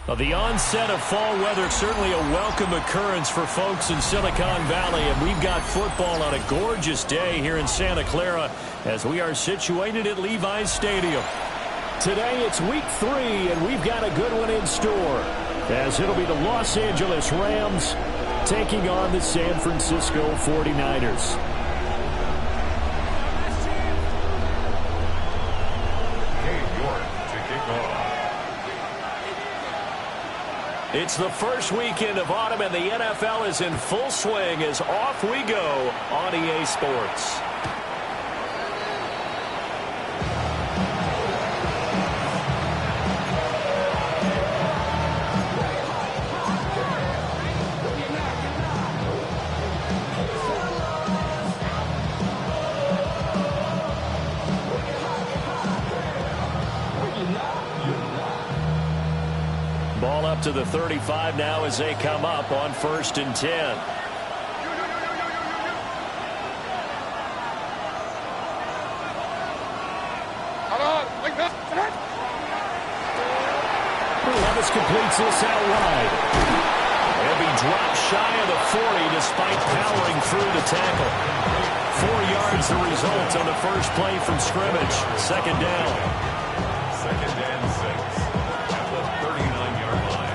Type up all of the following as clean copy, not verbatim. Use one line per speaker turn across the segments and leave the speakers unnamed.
Well, the onset of fall weather, certainly a welcome occurrence for folks in Silicon Valley, and we've got football on a gorgeous day here in Santa Clara as we are situated at Levi's Stadium. Today it's week 3, and we've got a good one in store, as it'll be the Los Angeles Rams taking on the San Francisco 49ers. It's the first weekend of autumn, and the NFL is in full swing as off we go on EA Sports. Ball up to the 35 now as they come up on 1st and 10. Levis completes this out wide. He'll be dropped shy of the 40 despite powering through the tackle. 4 yards the result on the first play from scrimmage. 2nd down.
2nd and 6. At the 39-yard line.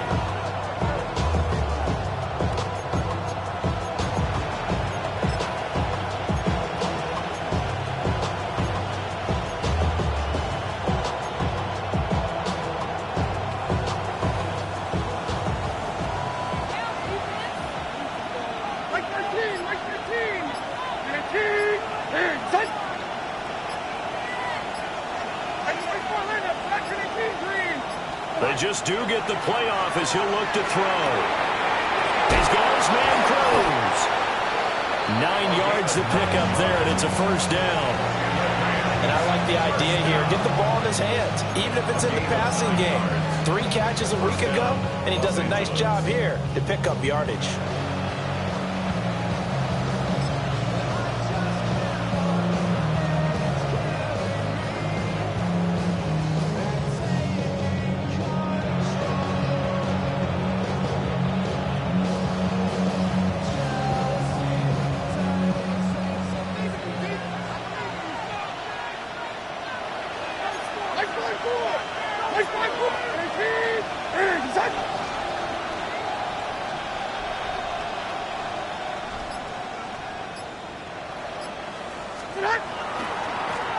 They just do get the playoff as he'll look to throw. He's got his man Cruz. 9 yards to pick up there, and it's a 1st down.
And I like the idea here. Get the ball in his hands, even if it's in the passing game. 3 catches a week ago, and he does a nice job here to pick up yardage.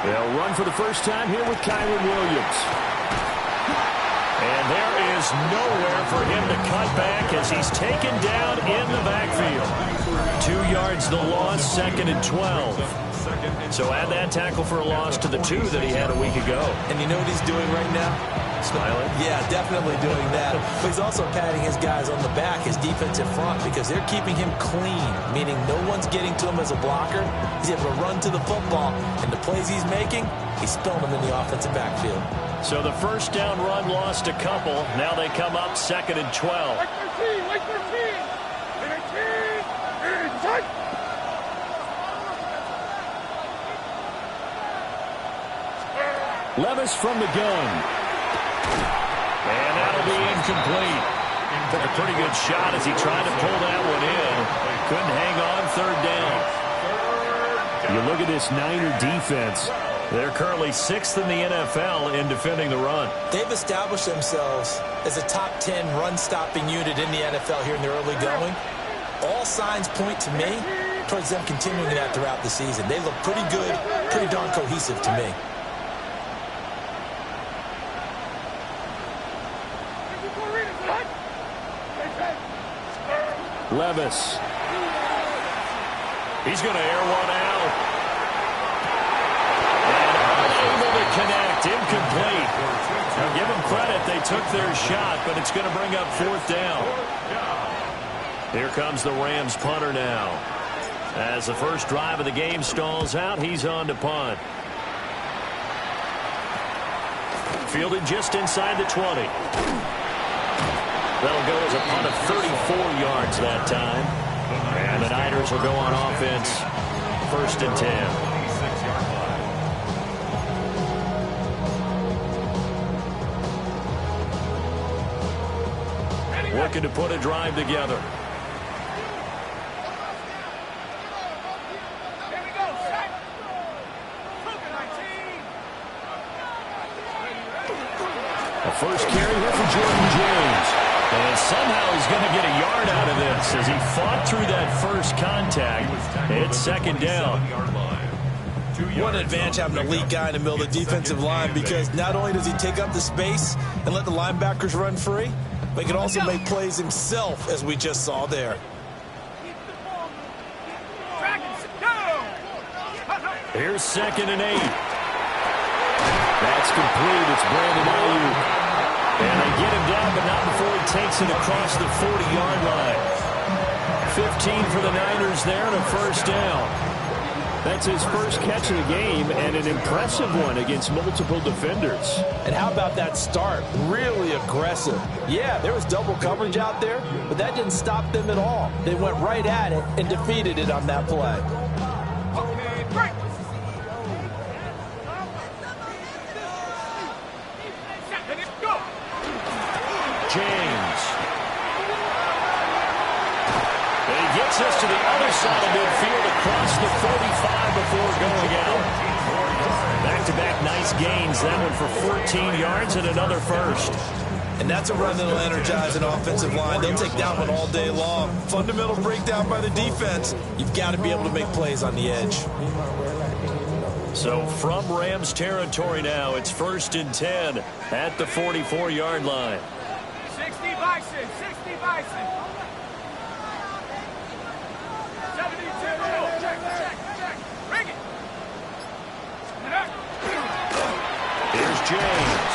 They'll run for the first time here with Kyren Williams. And there is nowhere for him to cut back as he's taken down in the backfield. 2 yards the loss, 2nd and 12. So add that tackle for a loss to the 2 that he had a week ago.
And you know what he's doing right now?
Smiling?
Yeah, definitely doing that. But he's also patting his guys on the back, his defensive front, because they're keeping him clean, meaning no one's getting to him as a blocker. He's able to run to the football, and the plays he's making, he's spilling them in the offensive backfield.
So the 1st down run lost a couple. Now they come up 2nd and 12. Levis from the gun. And that'll be incomplete. Took a pretty good shot as he tried to pull that one in. Couldn't hang on, 3rd down. You look at this Niner defense. They're currently 6th in the NFL in defending the run.
They've established themselves as a top 10 run-stopping unit in the NFL here in the early going. All signs point to me towards them continuing that throughout the season. They look pretty good, pretty darn cohesive to me.
Levis. He's going to air one out. And unable to connect. Incomplete. Now give them credit. They took their shot, but it's going to bring up 4th down. Here comes the Rams punter now. As the first drive of the game stalls out, he's on to punt. Fielded just inside the 20. That'll go as a punt of 34 yards that time. And the Niners will go on offense. 1st and 10. looking to put a drive together. A first carry here for Jordan James. And somehow he's going to get a yard out of this as he fought through that first contact. It's second down.
What an advantage having an elite guy in the middle of the defensive line, because not only does he take up the space and let the linebackers run free, but he can also make plays himself, as we just saw there.
Here's 2nd and 8. That's complete. It's Brandon Ayuk. And they get him down, but not before he takes it across the 40-yard line. 15 for the Niners there and a first down.
That's his first catch of the game, and an impressive one against multiple defenders.
And how about that start? Really aggressive. Yeah, there was double coverage out there, but that didn't stop them at all. They went right at it and defeated it on that play.
James. And he gets us to the other side of midfield across the 45 before going out. Back-to-back nice gains. That one for 14 yards and another first.
And that's a run that'll energize an offensive line. They'll take that one all day long. Fundamental breakdown by the defense. You've got to be able to make plays on the edge.
So from Rams territory now, it's 1st and 10 at the 44-yard line.
60 Bison, 60 Bison. 72, check. Bring it.
Here's James.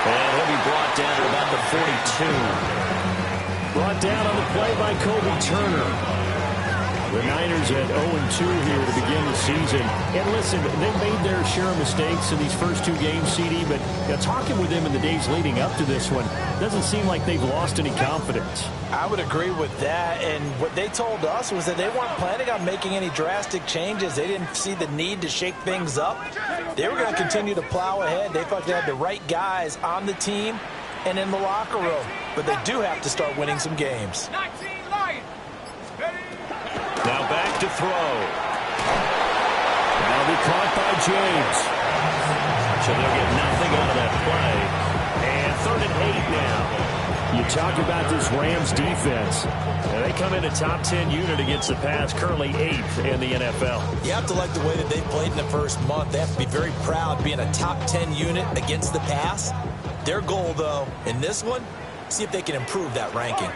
And he'll be brought down to about the 42. Brought down on the play by Kobe Turner. The Niners at 0-2 here to begin the season. And listen, they made their share of mistakes in these first 2 games, CD, but talking with them in the days leading up to this one, doesn't seem like they've lost any confidence.
I would agree with that, and what they told us was that they weren't planning on making any drastic changes. They didn't see the need to shake things up. They were going to continue to plow ahead. They thought they had the right guys on the team and in the locker room, but they do have to start winning some games.
19 Lions.
Now back to throw. That'll be caught by James. So they'll get nothing out of that play. And 3rd and 8 now. You talk about this Rams defense. Now they come in a top 10 unit against the pass, currently 8th in the NFL.
You have to like the way that they played in the first month. They have to be very proud being a top 10 unit against the pass. Their goal, though, in this one, see if they can improve that ranking.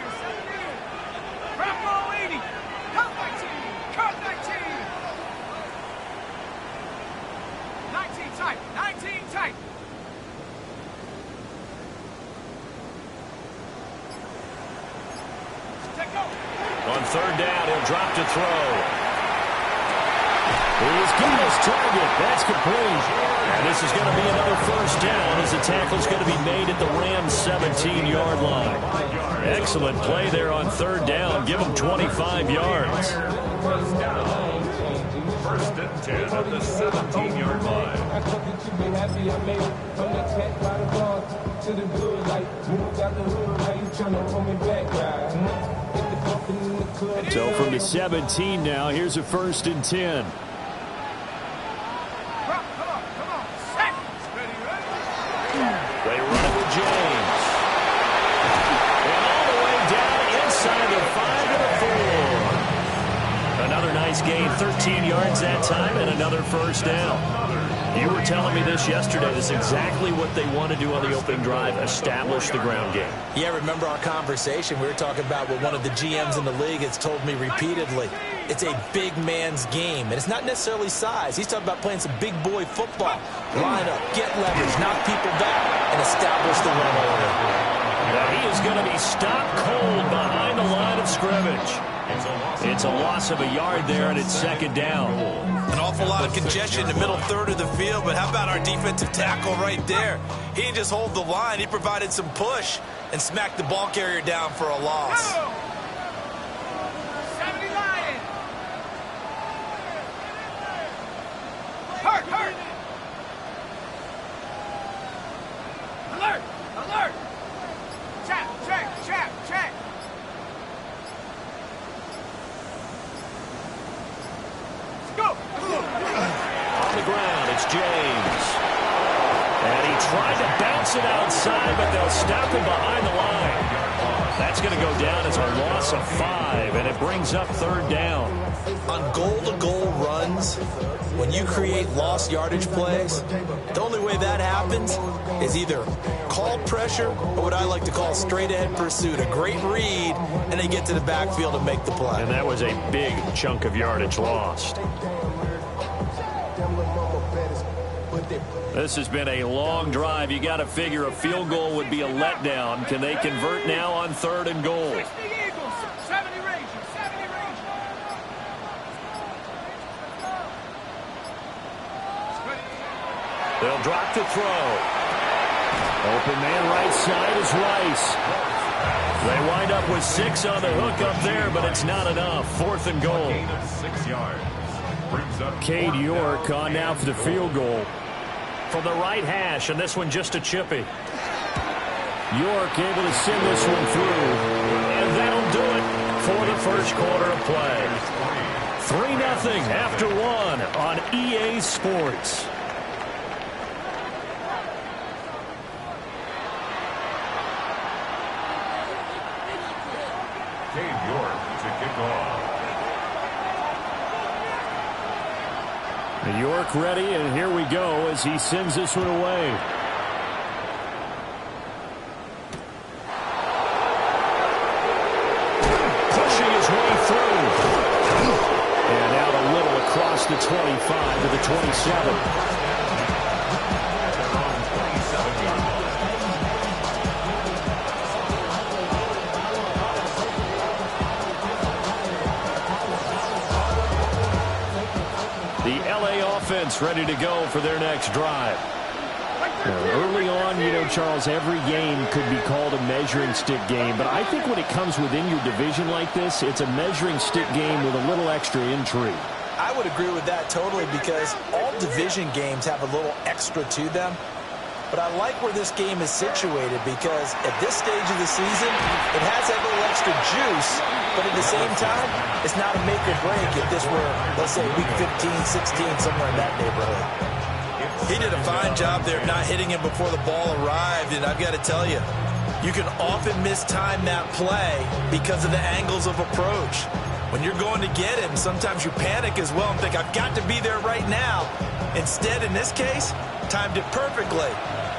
On 3rd down, he'll drop to throw. He's getting his target. That's complete. And this is going to be another first down as the tackle's going to be made at the Rams' 17-yard line. Excellent play there on 3rd down. Give them 25 yards.
First down. 1st and 10 at the 17-yard line.
So from the 17 now, here's a 1st and 10.
Come on. Set.
They run it with James. And all the way down inside the 5 to the 4. Another nice gain, 13 yards that time, and another first down. You were telling me this yesterday. This is exactly what they want to do on the opening drive, establish the ground game.
Yeah, remember our conversation? We were talking about what one of the GMs in the league has told me repeatedly. It's a big man's game, and it's not necessarily size. He's talking about playing some big boy football. Line up, get leverage, knock people back, and establish the run order.
Now he is going to be stopped cold behind the line of scrimmage. It's a loss of a yard there, and it's 2nd down.
An awful lot of congestion in the middle 3rd of the field, but how about our defensive tackle right there? He didn't just hold the line. He provided some push and smacked the ball carrier down for a loss.
70 Lions. Hurt. Alert. Check.
ground. It's James. And he tried to bounce it outside, but they'll stop him behind the line. That's going to go down as a loss of 5, and it brings up 3rd down.
On goal-to-goal runs, when you create lost yardage plays, the only way that happens is either call pressure or what I like to call straight-ahead pursuit, a great read, and they get to the backfield and make the play.
And that was a big chunk of yardage lost. This has been a long drive. You got to figure a field goal would be a letdown. Can they convert now on 3rd and goal?
60 Eagles, 70 Rangers, 70 Rangers.
They'll drop to throw. Open man right side is Rice. They wind up with 6 on the hook up there, but it's not enough. 4th and goal.
Gain of 6 yards. Brings up
Cade York on now for the field goal.
From the right hash, and this one just a chippy.
York able to send this one through.
And that'll do it for the first quarter of play. 3-0 after 1 on EA Sports.
Cade York to kick off.
York ready, and here we go as he sends this one away.
Pushing his way through. And out a little across the 25 to the 27. The LA offense ready to go for their next drive.
Early on, you know, Charles, every game could be called a measuring stick game. But I think when it comes within your division like this, it's a measuring stick game with a little extra intrigue.
I would agree with that totally because all division games have a little extra to them. But I like where this game is situated because at this stage of the season, it has that little extra juice. But at the same time, it's not a make or break if this were, let's say, week 15, 16, somewhere in that neighborhood. He did a fine job there not hitting him before the ball arrived. And I've got to tell you, you can often mistime that play because of the angles of approach. When you're going to get him, sometimes you panic as well and think, I've got to be there right now. Instead, in this case, timed it perfectly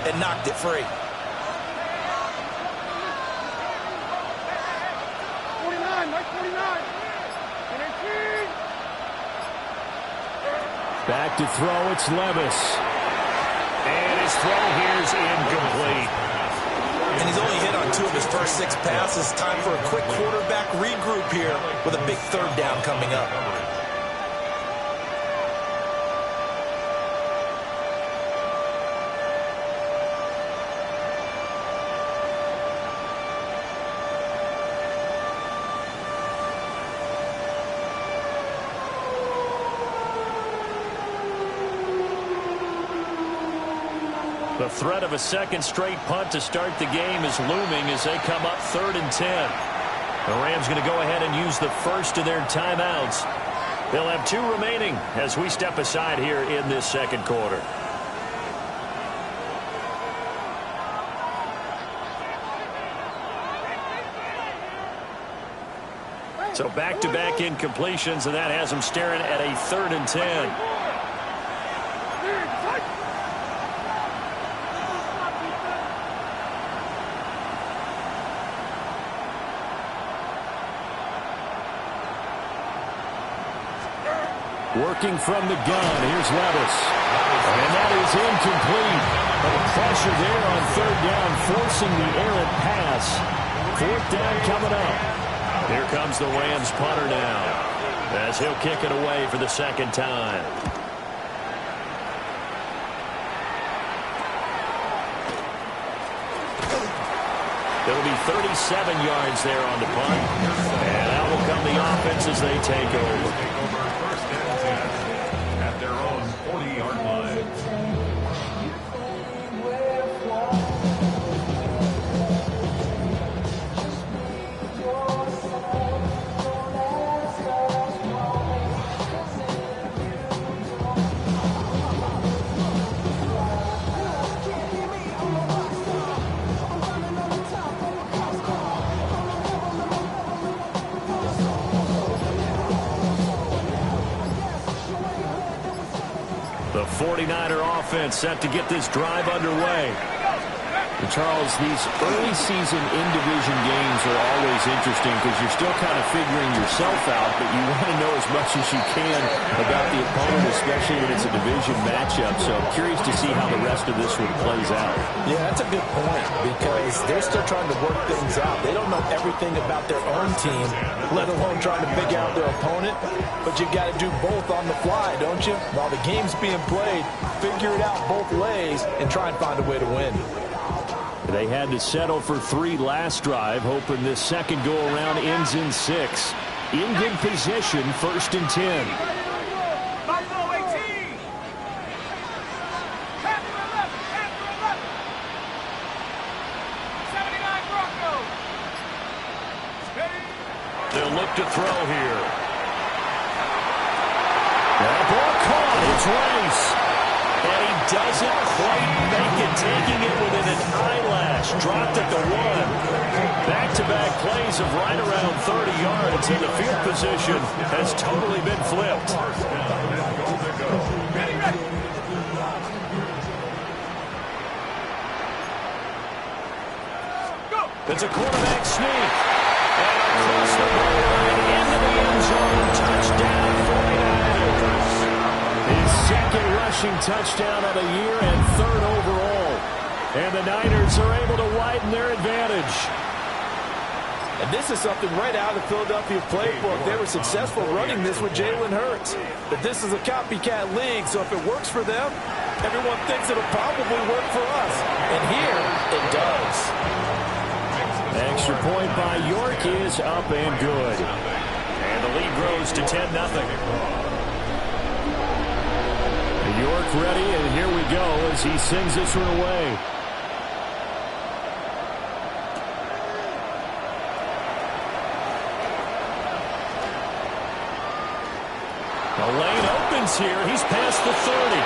and knocked it free.
49, Mike 49.
Back to throw, it's Levis.
And his throw here is incomplete.
And he's only hit on 2 of his first 6 passes. Time for a quick quarterback regroup here with a big 3rd down coming up.
The threat of a second straight punt to start the game is looming as they come up 3rd and 10. The Rams going to go ahead and use the first of their timeouts. They'll have 2 remaining as we step aside here in this second quarter. So back-to-back incompletions, and that has them staring at a 3rd and 10.
Working from the gun, here's Levis. And that is incomplete. But the pressure there on 3rd down, forcing the errant pass. 4th down coming up.
Here comes the Rams punter now, as he'll kick it away for the 2nd time. It'll be 37 yards there on the punt. And out will come the offense as they take over.
First and 10 at their own 40-yard line.
The 49er offense set to get this drive underway.
And Charles, these early season in-division games are always interesting because you're still kind of figuring yourself out, but you want to know as much as you can about the opponent, especially when it's a division matchup. So I'm curious to see how the rest of this one plays out.
Yeah, that's a good point because they're still trying to work things out. They don't know everything about their own team, let alone trying to figure out their opponent. But you got to do both on the fly, don't you? While the game's being played, figure it out both ways and try and find a way to win.
They had to settle for 3 last drive, hoping this second go-around ends in 6. In good position, 1st and 10.
Buffalo 18. Panther 11. Panther 11. 79 Broncos. Steady.
They'll look to throw here. That ball caught. It's Rice. And he doesn't quite make it, taking it within an eyelash. Dropped at the 1. Back-to-back plays of right around 30 yards, and the field position has totally been flipped.
Ready, ready. Go.
It's a quarterback sneak. And across the goal line into the end zone. Touchdown, 49ers. His second rushing touchdown of the year and 3rd overall. And the Niners are able to widen their advantage.
And this is something right out of the Philadelphia playbook. They were successful running this with Jalen Hurts. But this is a copycat league, so if it works for them, everyone thinks it'll probably work for us. And here, it does.
Extra point by York is up and good.
And the lead grows to 10-0.
York ready, and here we go as he sends this one away.
The lane opens here. He's past the 30.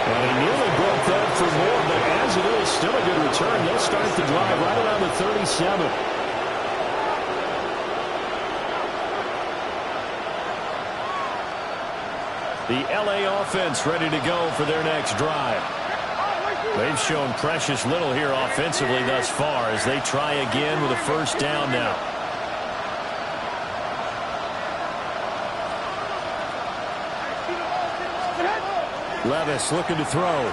And he nearly broke that for more, but as it is, still a good return. They'll start the drive right around the 37.
The L.A. offense ready to go for their next drive. They've shown precious little here offensively thus far as they try again with a 1st down now.
Levis looking to throw.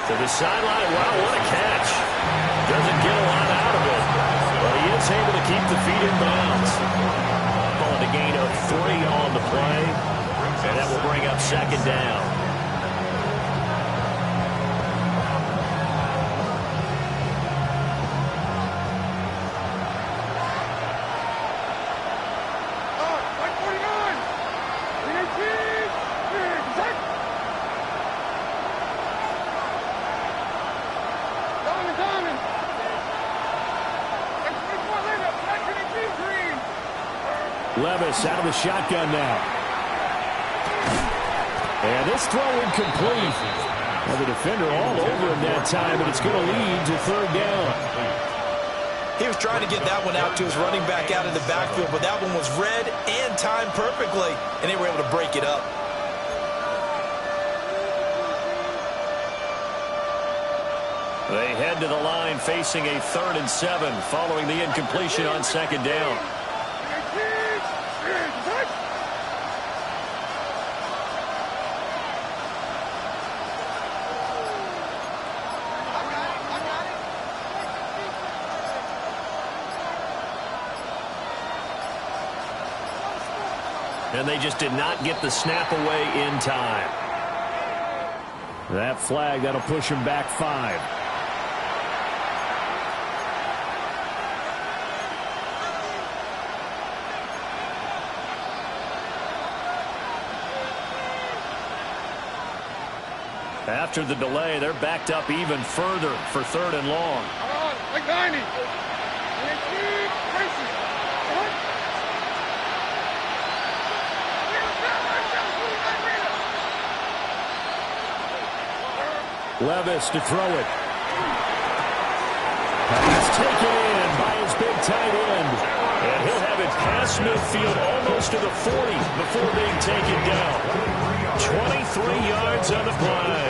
To the sideline. Wow, what a catch. Doesn't get a lot out of it, but he is able to keep the feet in bounds. Calling a gain of 3 on the play, and that will bring up 2nd down.
Levis out of the shotgun now. And this throw incomplete. Well, the defender all over him that time, but it's going to lead to 3rd down.
He was trying to get that one out to his running back out of the backfield, but that one was read and timed perfectly, and they were able to break it up.
They head to the line facing a 3rd and 7 following the incompletion on 2nd down. And they just did not get the snap away in time.
That flag, that'll push him back 5.
After the delay, they're backed up even further for 3rd and long.
Like 90.
Levis to throw it. Pass taken in by his big tight end.
And he'll have it past midfield almost to the 40 before being taken down. 23 yards on the play.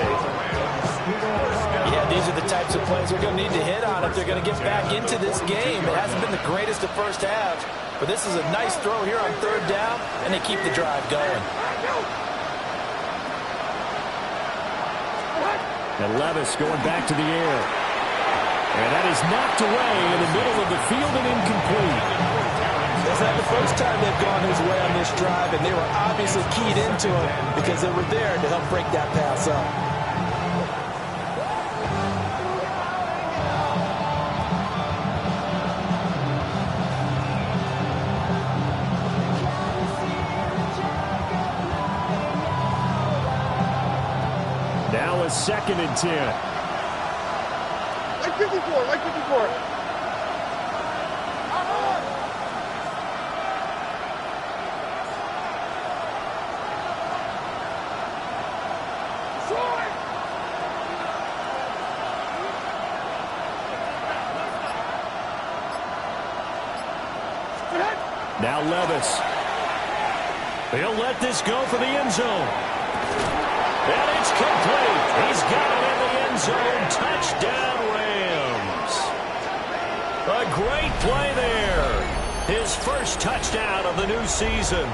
Yeah, these are the types of plays they're going to need to hit on if they're going to get back into this game. It hasn't been the greatest of first halves, but this is a nice throw here on third down, and they keep the drive going.
And Levis going back to the air. And that is knocked away in the middle of the field and incomplete.
That's not the first time they've gone his way on this drive, and they were obviously keyed into it because they were there to help break that pass up.
Now a 2nd and 10.
Like 54, like 54.
Now Levis. He'll let this go for the end zone. And it's complete. He's got it in the end zone. Touchdown, Rams. A great play there. His first touchdown of the new season.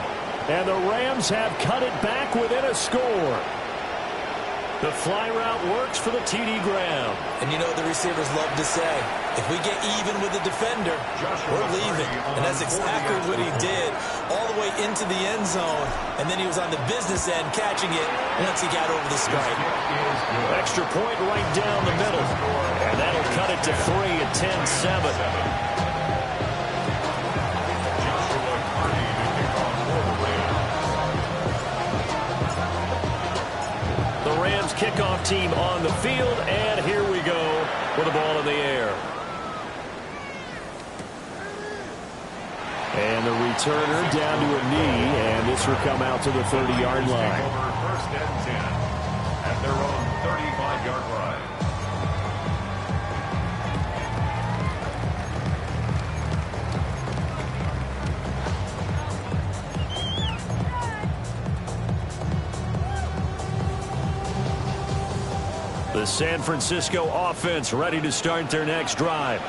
And the Rams have cut it back within a score. The fly route works for the TD ground.
And you know what the receivers love to say? If we get even with the defender, we're leaving. And that's exactly what he did all the way into the end zone. And then he was on the business end catching it once he got over the stripe.
Extra point right down the middle. And that'll cut it to 3 at 10-7. Kickoff team on the field, and here we go with the ball in the air. And the returner down to a knee, and this will come out to the 30-yard line.
First and 10 at their own 35-yard line.
The San Francisco offense ready to start their next drive.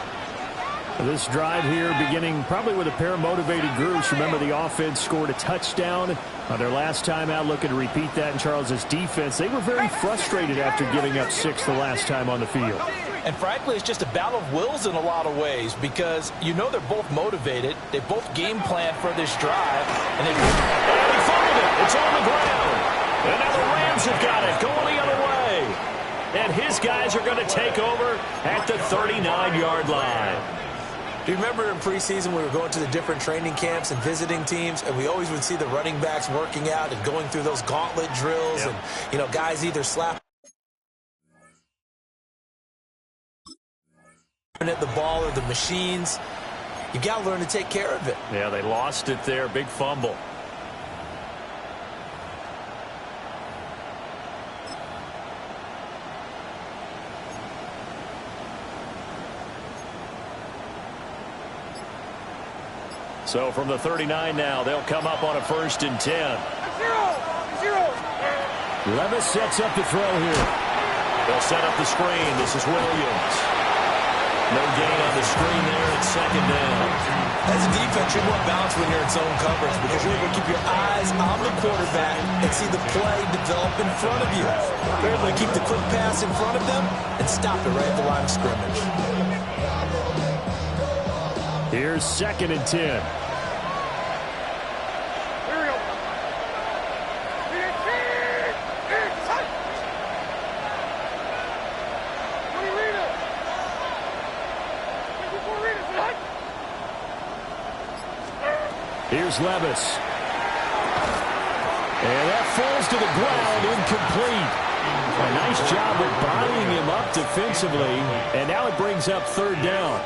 This drive here beginning probably with a pair of motivated groups. Remember, the offense scored a touchdown on their last time out. Looking to repeat that in Charles's defense. They were very frustrated after giving up 6 the last time on the field.
And frankly, it's just a battle of wills in a lot of ways because you know they're both motivated. They both game plan for this drive. And they
fumbled it. It's on the ground. And now the Rams have got it going the other way. And his guys are going to take over at the 39-yard line.
Do you remember in preseason we were going to the different training camps and visiting teams, and we always would see the running backs working out and going through those gauntlet drills, and, you know, guys either slap at the ball or the machines. You got to learn to take care of it.
Yeah, they lost it there. Big fumble. So from the 39 now, they'll come up on a 1st and 10. Levis sets up the throw here. They'll set up the screen. This is Williams. No gain on the screen there at 2nd down.
As a defense, you're more balanced when you're in zone coverage because you're able to keep your eyes on the quarterback and see the play develop in front of you. You're able to keep the quick pass in front of them and stop it right at the line of scrimmage.
Here's 2nd and 10. Here's Levis. And that falls to the ground, incomplete. A nice job of bottling him up defensively. And now it brings up 3rd down.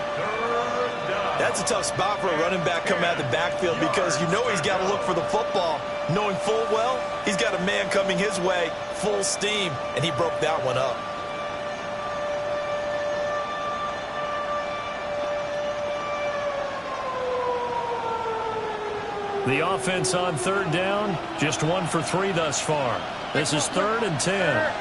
That's a tough spot for a running back coming out of the backfield because you know he's got to look for the football, knowing full well he's got a man coming his way, full steam, and he broke that one up.
The offense on third down, just 1 for 3 thus far. This is 3rd and 10.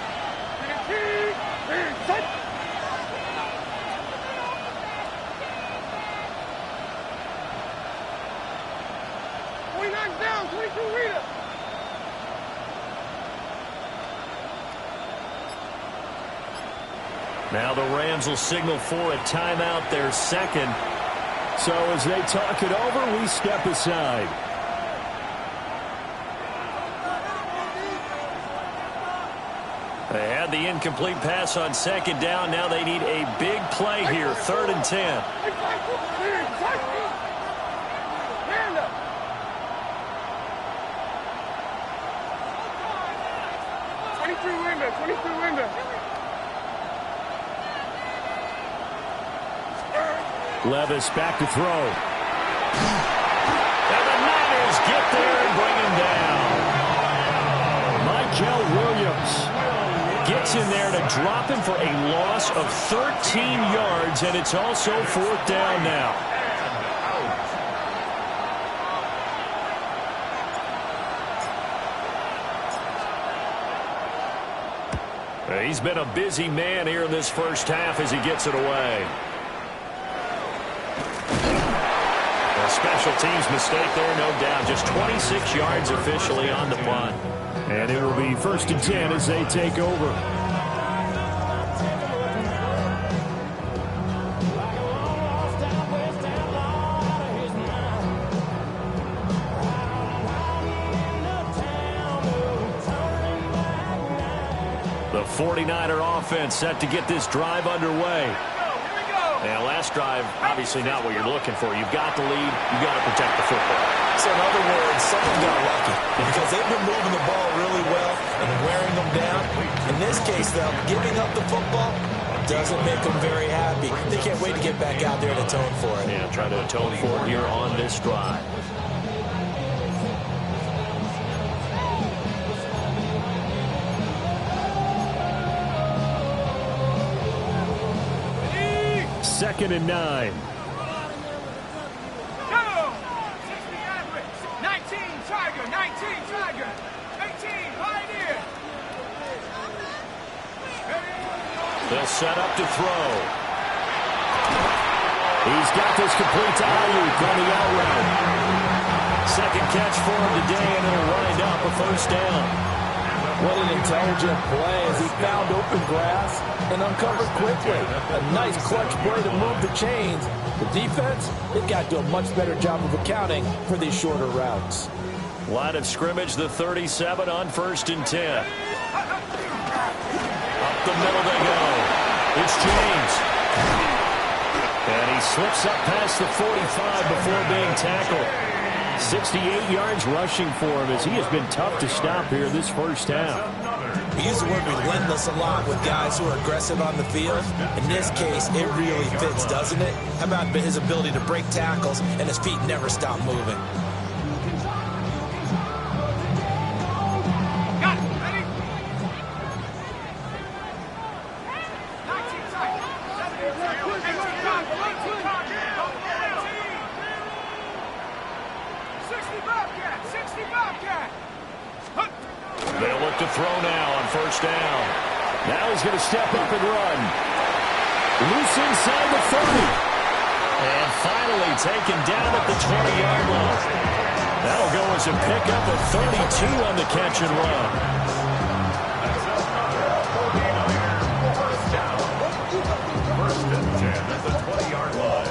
Now the Rams will signal for a timeout, their second.
So as they talk it over, we step aside.
They had the incomplete pass on second down. Now they need a big play here, 3rd and 10.
23 window.
Levis back to throw.
And the Niners get there and bring him down.
Michael Williams
Gets in there to drop him for a loss of 13 yards, and it's also 4th down now. He's been a busy man here in this first half as he gets it away. A special teams mistake there, no doubt. Just 26 yards officially on the punt.
And it will be 1st and 10 as they take over.
The 49er offense set to get this drive underway. And last drive, obviously not what you're looking for. You've got the lead. You've got to protect the football.
So in other words, someone got lucky because they've been moving the ball really well and wearing them down. In this case, though, giving up the football doesn't make them very happy. They can't wait to get back out there and atone for it.
Yeah, try to atone for it here on this drive.
Second and 9.
Go! 60 average. 19 Tiger. 19 Tiger. 18 Pioneer.
They'll set up to throw.
He's got this complete to Ayuk on the out route.
Second catch for him today, and it'll wind up a 1st down.
What an intelligent play as he found open grass and uncovered quickly. A nice clutch play to move the chains. The defense, they've got to do a much better job of accounting for these shorter routes.
Line of scrimmage, the 37 on 1st and 10. Up the middle they go. It's James. And he slips up past the 45 before being tackled.
68 yards rushing for him as he has been tough to stop here this first half.
We use the word relentless a lot with guys who are aggressive on the field. In this case, it really fits, doesn't it? How about his ability to break tackles and his feet never stop moving?
Got it. Ready? 19 Tiger. 18 60 Bobcat. 60 Bobcat.
They'll look to throw now on 1st down.
Now he's going to step up and run. Loose inside the 30.
And finally taken down at the 20-yard line. That'll go as a pickup of 32 on the catch and run.
First and 10 at the 20-yard line.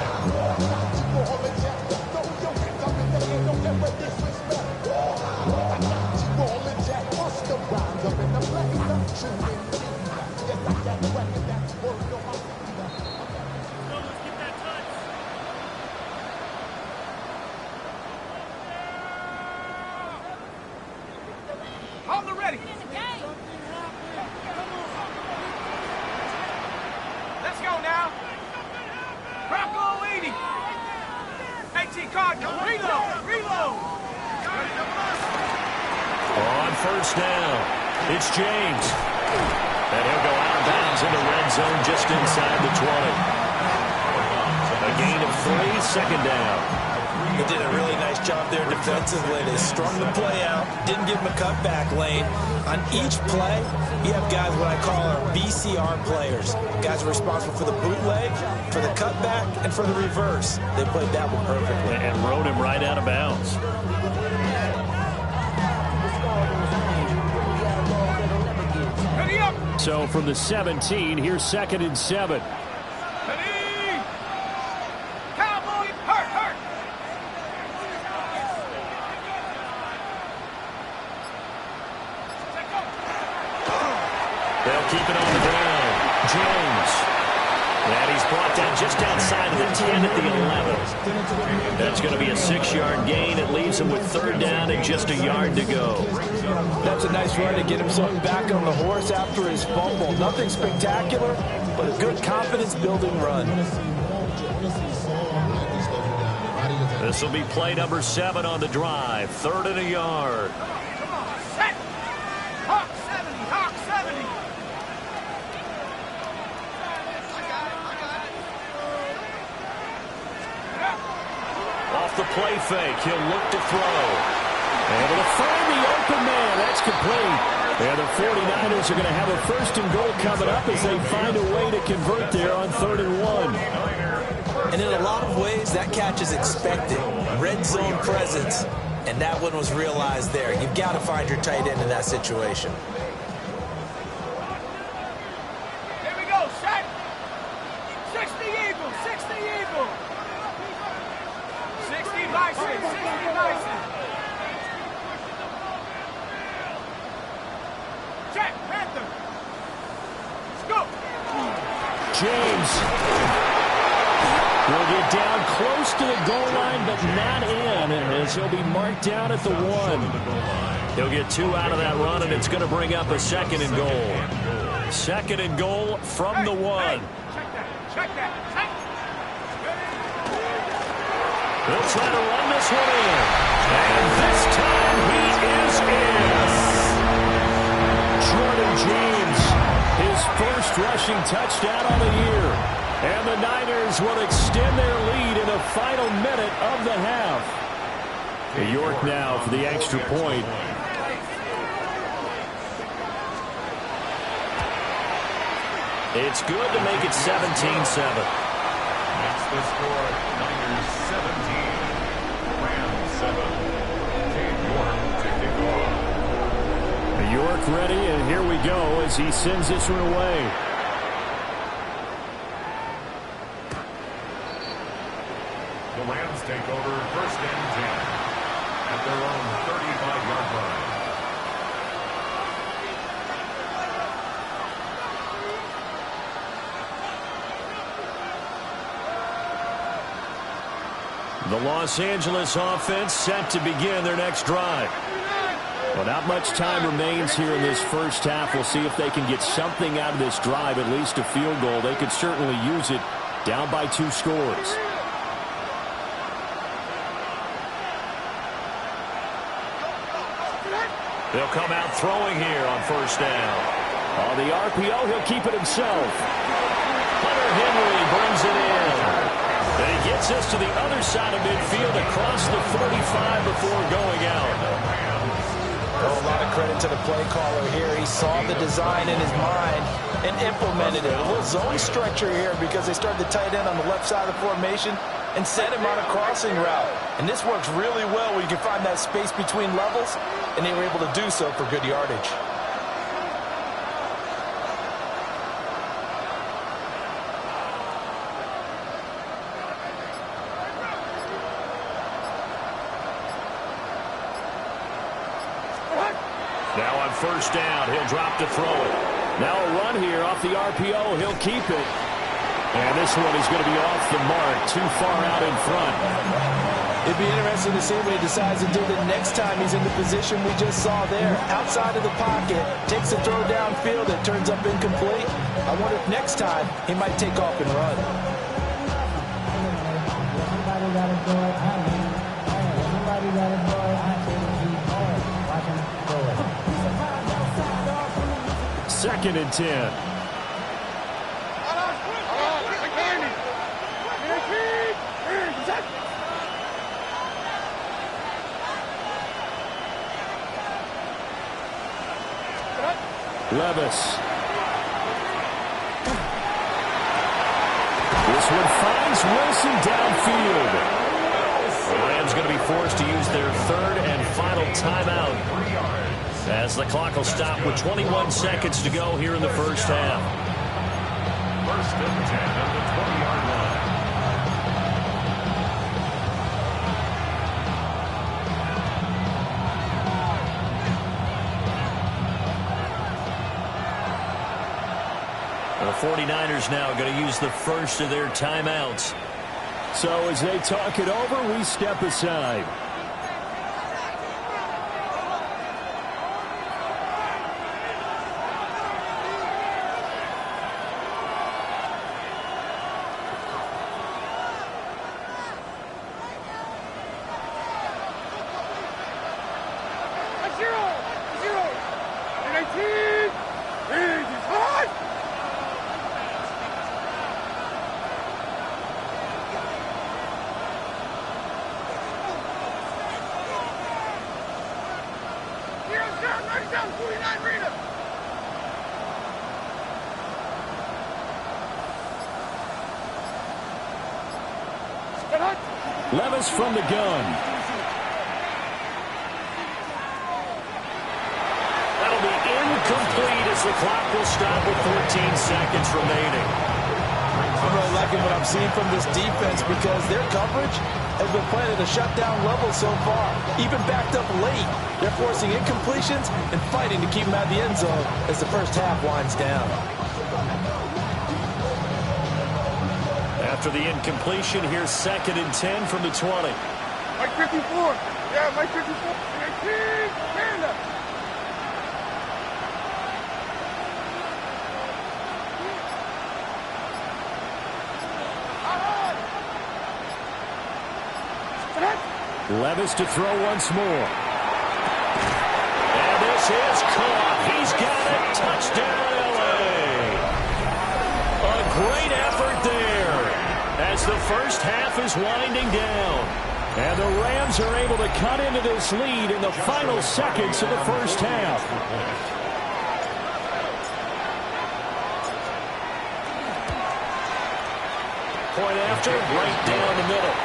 On the ready. Let's go now. Grock1 leading. 18 Cardinal. Reload. Reload.
On 1st down, it's James. And he'll go out of bounds in the red zone just inside the 20. A gain of 3, 2nd down.
They did a really nice job there defensively. They strung the play out, didn't give him a cutback lane. On each play, you have guys what I call our BCR players. Guys are responsible for the bootleg, for the cutback, and for the reverse. They played that one perfectly.
And rode him right out of bounds. So from the 17, here's 2nd and 7. They'll keep it on the ground. Jones. And he's brought down just outside of the 10 at the 11. That's going to be a 6-yard gain. It leaves him with 3rd down and just a yard to go.
That's a nice run to get himself back on the horse after his fumble. Nothing spectacular, but a good confidence-building run.
This will be play number 7 on the drive. 3rd and a yard.
Set. Hawk 70. Hawk 70.
Off the play fake, he'll look to throw. Able to find the open man. That's complete. And the 49ers are going to have a 1st and goal coming up as they find a way to convert there on 3rd and 1.
And in a lot of ways, that catch is expected. Red zone presence, and that one was realized there. You've got to find your tight end in that situation.
Here we go. Set. 60 Eagle. 60 Eagle. 60 Bison. 60 Bison. Check. Panther. Let's go.
James will get down close to the goal line, but not in, as he'll be marked down at the 1. He'll get 2 out of that run, and it's going to bring up a 2nd and goal. 2nd and goal from the 1.
Check that. Check that. Check.
He'll try to run this one in. And this time he is in. Jordan James, his first rushing touchdown on the year. And the Niners will extend their lead in the final minute of the half. York now for the extra point. It's good to make it 17-7.
That's the score. Niners 17. Rams 7. Dave York to kick off.
York ready, and here we go as he sends this one away.
The Rams take over 1st and 10 at their own 35-yard line.
The Los Angeles offense set to begin their next drive. Well, not much time remains here in this first half. We'll see if they can get something out of this drive, at least a field goal. They could certainly use it down by 2 scores. They'll come out throwing here on 1st down. On the RPO, he'll keep it himself. Hunter Henry brings it in. And he gets us to the other side of midfield across the 45 before going out.
Oh, a lot of credit to the play caller here. He saw the design in his mind and implemented it. A little zone structure here because they started the tight end on the left side of the formation and sent him on a crossing route. And this works really well where you can find that space between levels, and they were able to do so for good yardage.
Now on 1st down, he'll drop to throw it. Now a run here off the RPO. He'll keep it. And this one is going to be off the mark, too far out in front.
It'd be interesting to see what he decides to do the next time he's in the position we just saw there. Outside of the pocket, takes a throw downfield, it turns up incomplete. I wonder if next time he might take off and run.
Second and 10. Levis. This one finds Wilson downfield. The Rams going to be forced to use their third and final timeout as the clock will stop with 21 seconds to go here in the first half.
First and 10 at the 20-yard line.
The 49ers now going to use the first of their timeouts.
So as they talk it over, we step aside. Levis from the gun.
That'll be incomplete as the clock will stop with 14 seconds remaining.
I'm really liking what I'm seeing from this defense because their coverage has been playing at a shutdown level so far. Even backed up late, they're forcing incompletions and fighting to keep them out of the end zone as the first half winds down.
After the incompletion, here's 2nd and 10 from the 20.
Mike 54. Yeah, Mike 54. 18. Panda.
Levis to throw once more. And this is caught. He's got it. Touchdown, L.A. A great effort there as the first half is winding down. And the Rams are able to cut into this lead in the final seconds of the first half. Point after, right down the middle.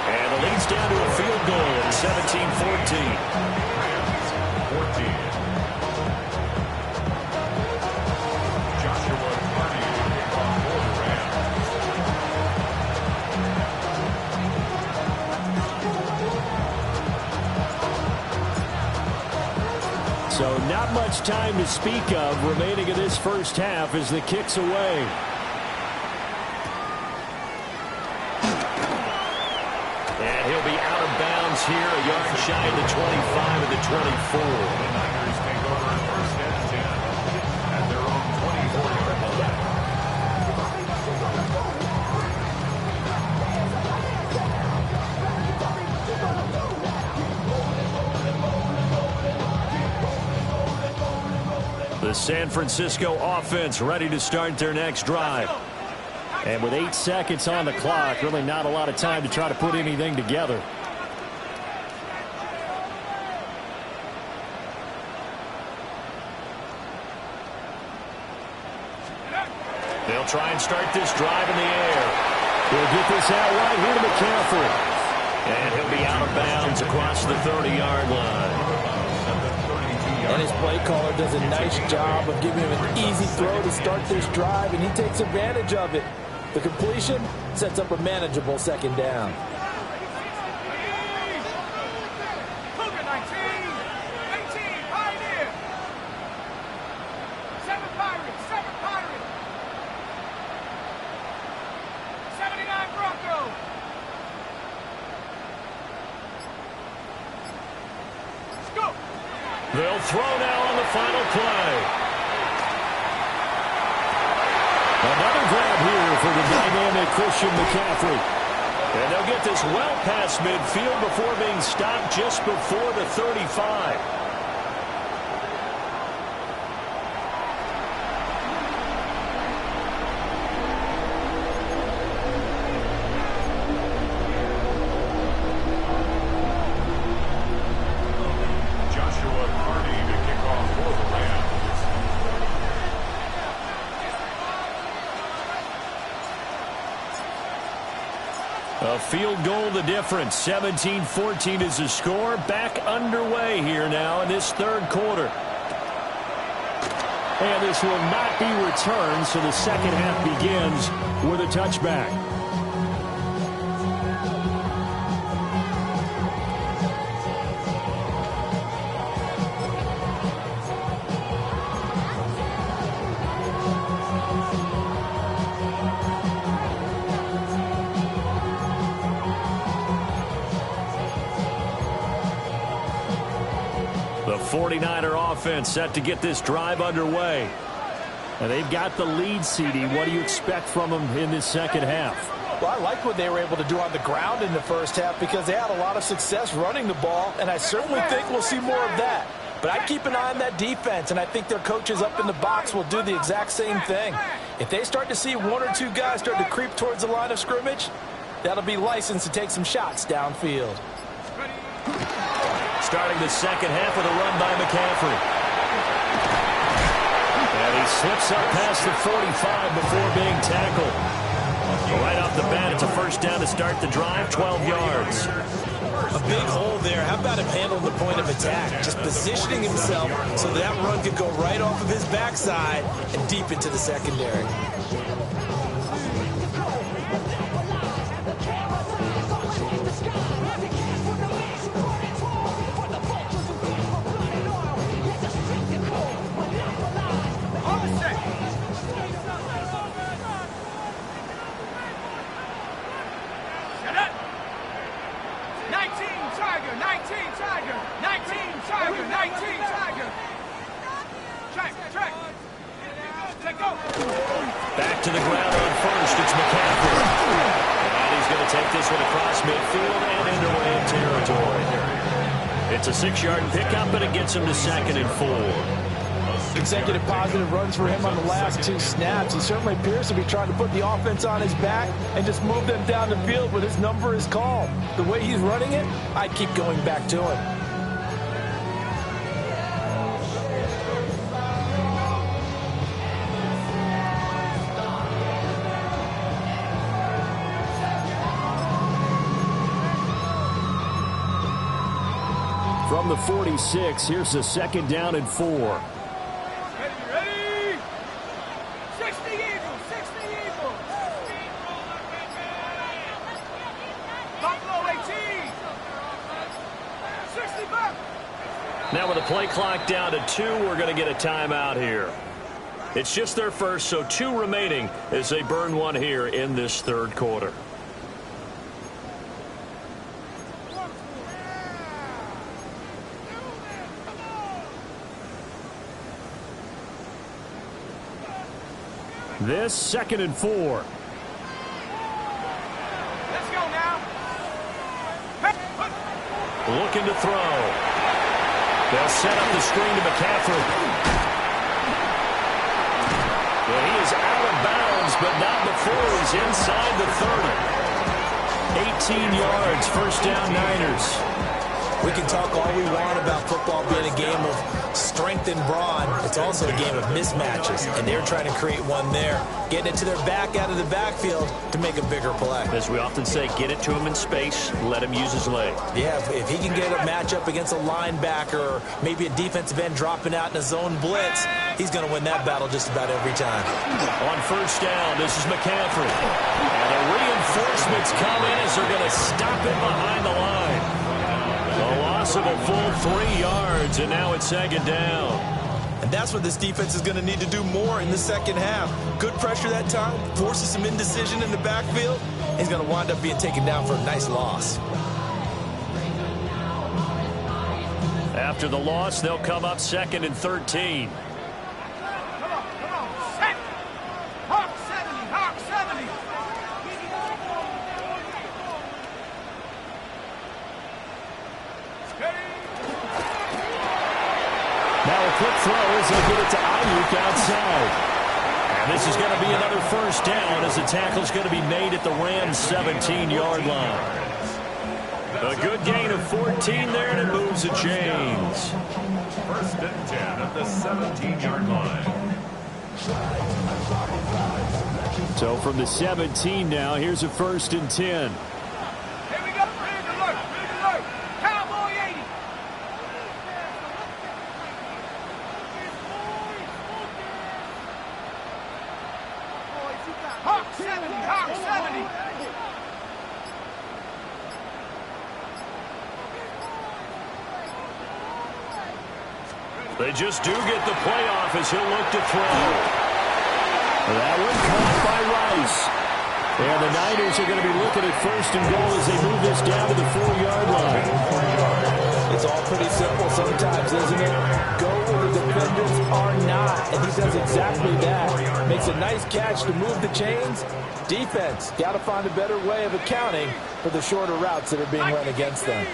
And the lead's down to a field goal at 17-14.
14. Joshua Carney to kick off for the Rams.
So not much time to speak of remaining in this first half as the kick's away. And he'll be out of bounds here, a yard shy of the 25 of the 24.
The Niners take over first and 10 at their own 24-yard
line. The San Francisco offense ready to start their next drive. And with 8 seconds on the clock, really not a lot of time to try to put anything together. They'll try and start this drive in the air. He'll get this out right here to McCaffrey. And he'll be out of bounds across the 30-yard line.
And his play caller does a nice job of giving him an easy throw to start this drive, and he takes advantage of it. The completion sets up a manageable second down.
Cougar 19. 18. Pioneer. 7 Pirates. 7 Pirates. 79 Bronco. Let's go.
They'll throw now on the final play. Another grab here for the dynamic Christian McCaffrey. And they'll get this well past midfield before being stopped just before the 35.
Joshua Carney to kick off for the Rams.
A field goal the difference. 17-14 is the score. Back underway here now in this third quarter. And this will not be returned, so the second half begins with a touchback. The 49er offense set to get this drive underway. And they've got the lead, CD. What do you expect from them in this second half?
Well, I like what they were able to do on the ground in the first half because they had a lot of success running the ball, and I certainly think we'll see more of that. But I keep an eye on that defense, and I think their coaches up in the box will do the exact same thing. If they start to see one or two guys start to creep towards the line of scrimmage, that'll be licensed to take some shots downfield.
Starting the second half with a run by McCaffrey. And he slips up past the 45 before being tackled. Right off the bat, it's a first down to start the drive, 12 yards.
A big hole there. How about him handling the point of attack? Just positioning himself so that run could go right off of his backside and deep into the secondary.
Back to the ground on first. It's McCaffrey. And he's going to take this one across midfield and into end territory. It's a 6-yard pickup, and it gets him to 2nd and 4.
Consecutive positive runs for him on the last 2 snaps. He certainly appears to be trying to put the offense on his back and just move them down the field when his number is called. The way he's running it, I'd keep going back to him.
From the 46, here's a 2nd down and 4.
Ready? 60 Eagles, 60 Eagles. Buffalo 18. 60 back.
Now with the play clock down to 2, we're going to get a timeout here. It's just their first, so 2 remaining as they burn one here in this third quarter. This 2nd and 4.
Let's go now.
Looking to throw. They'll set up the screen to McCaffrey. Well, he is out of bounds, but not before he's inside the 30. 18 yards, first down Niners.
We can talk all we want about football being a game of strength and brawn. It's also a game of mismatches, and they're trying to create one there, getting it to their back out of the backfield to make a bigger play.
As we often say, get it to him in space, let him use his leg.
Yeah, if he can get a matchup against a linebacker or maybe a defensive end dropping out in a zone blitz, he's going to win that battle just about every time.
On first down, this is McCaffrey. And the reinforcements come in as they're going to stop him behind the line. A loss of a full 3 yards, and now it's 2nd down.
And that's what this defense is going to need to do more in the second half. Good pressure that time, forces some indecision in the backfield. He's going to wind up being taken down for a nice loss.
After the loss, they'll come up 2nd and 13.
Come on. Set. Hawk 70, Hawk 70.
Now a quick throw as they get it to Ayuk outside. And this is going to be another first down as the tackle's going to be made at the Rams' 17-yard line. A good gain of 14 there, and it moves the chains.
1st and 10 at the 17-yard line.
So from the 17 now, here's a 1st and 10.
70. Hawk 70.
They just do get the playoff as he'll look to throw. That one caught by Rice. And the Niners are going to be looking at first and goal as they move this down to the 4-yard line.
It's all pretty simple sometimes, isn't it? Go where the defenders are not, and he does exactly that. Makes a nice catch to move the chains. Defense, got to find a better way of accounting for the shorter routes that are being run against them.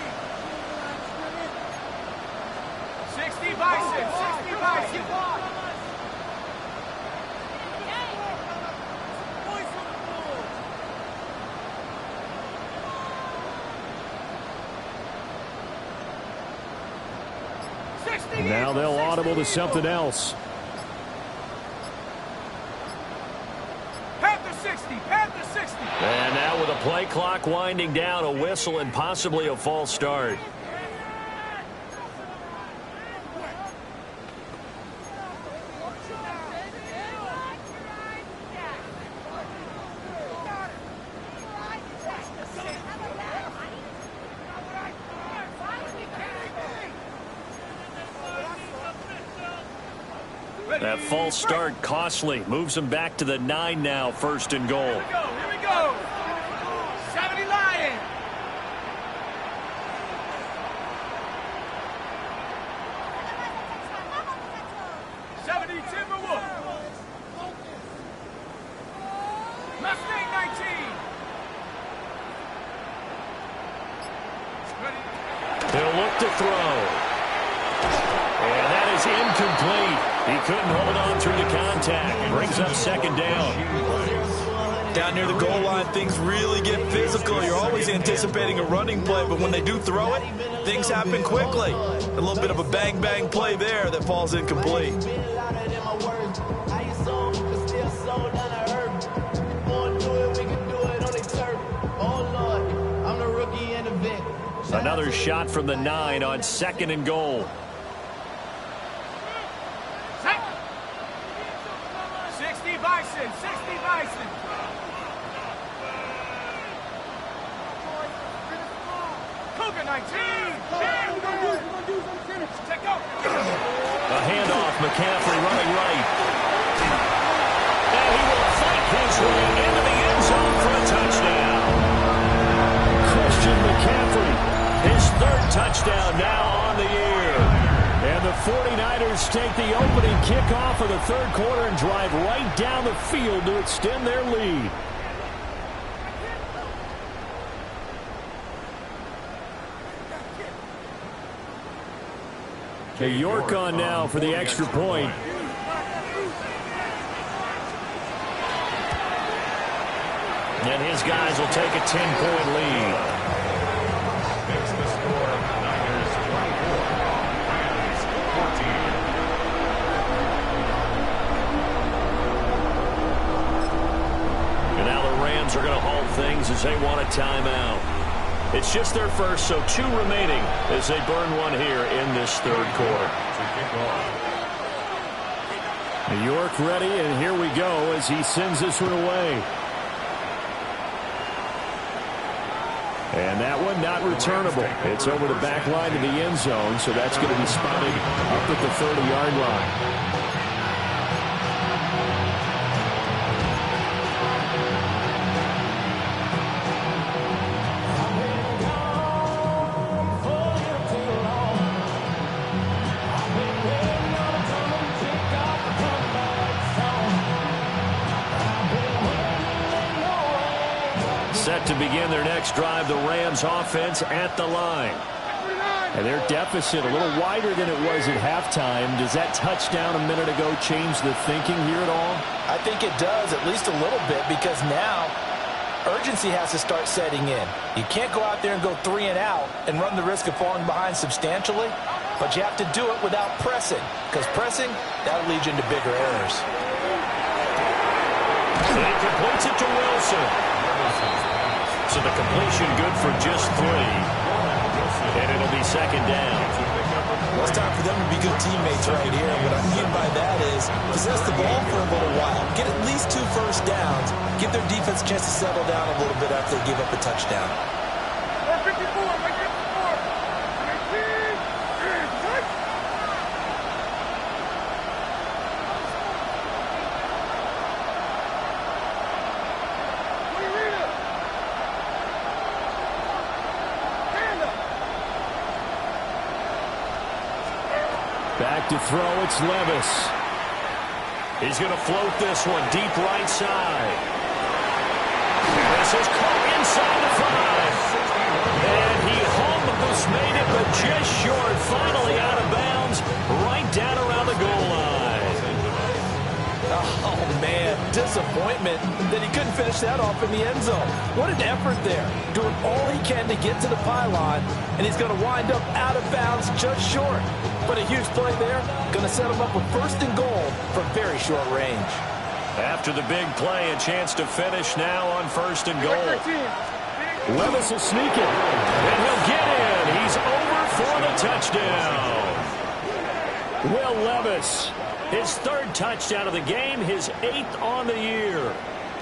60 Bison. 60 Bison.
And now they'll audible to something else.
Panther 60. Panther 60.
And now with a play clock winding down, a whistle and possibly a false start. That false start costly. Moves them back to the 9 now, first and goal.
Here we go. 70 Lion. Timberwolf. Mustang 19.
They'll look to throw. And that is incomplete. He couldn't hold on through the contact. Brings up second down.
Down near the goal line, things really get physical. You're always anticipating a running play, but when they do throw it, things happen quickly. A little bit of a bang-bang play there that falls incomplete.
Another shot from the 9 on second and goal.
60 Bison. 60 Bison. Cougar 19. Check out.
A handoff, McCaffrey running right. And he will fight his way into the end zone for a touchdown. Christian McCaffrey, his third touchdown now on the year. And the 49ers take the opening kickoff of the third quarter and drive right down the field to extend their lead. New York on now for the extra point. And his guys will take a 10-point lead.
Makes the score Niners 24, Rams 14.
And now the Rams are going to halt things as they want a timeout. It's just their first, so 2 remaining as they burn one here in this third quarter. New York ready, and here we go as he sends this one away. And that one not returnable. It's over the back line of the end zone, so that's going to be spotted up at the 30-yard line. Set to begin their next drive, the Rams offense at the line. And their deficit a little wider than it was at halftime. Does that touchdown a minute ago change the thinking here at all?
I think it does, at least a little bit, because now urgency has to start setting in. You can't go out there and go 3 and out and run the risk of falling behind substantially, but you have to do it without pressing, because pressing, that'll lead you into bigger errors.
And he completes it to Wilson. So the completion good for just 3. And it'll be second down.
Well, it's time for them to be good teammates right here. And what I mean by that is possess the ball for a little while. Get at least 2 first downs. Give their defense a chance to settle down a little bit after they give up a touchdown.
454,
Back to throw, it's Levis. He's going to float this one deep right side. This is caught inside the 5. And he almost made it, but just short. Finally out of bounds, right down around the goal line.
Oh, man, disappointment that he couldn't finish that off in the end zone. What an effort there. Doing all he can to get to the pylon, and he's going to wind up out of bounds just short. But a huge play there, going to set him up with 1st and goal from very short range.
After the big play, a chance to finish now on 1st and goal. Levis will sneak it, and he'll get in. He's over for the touchdown. Will Levis, his 3rd touchdown of the game, his 8th on the year.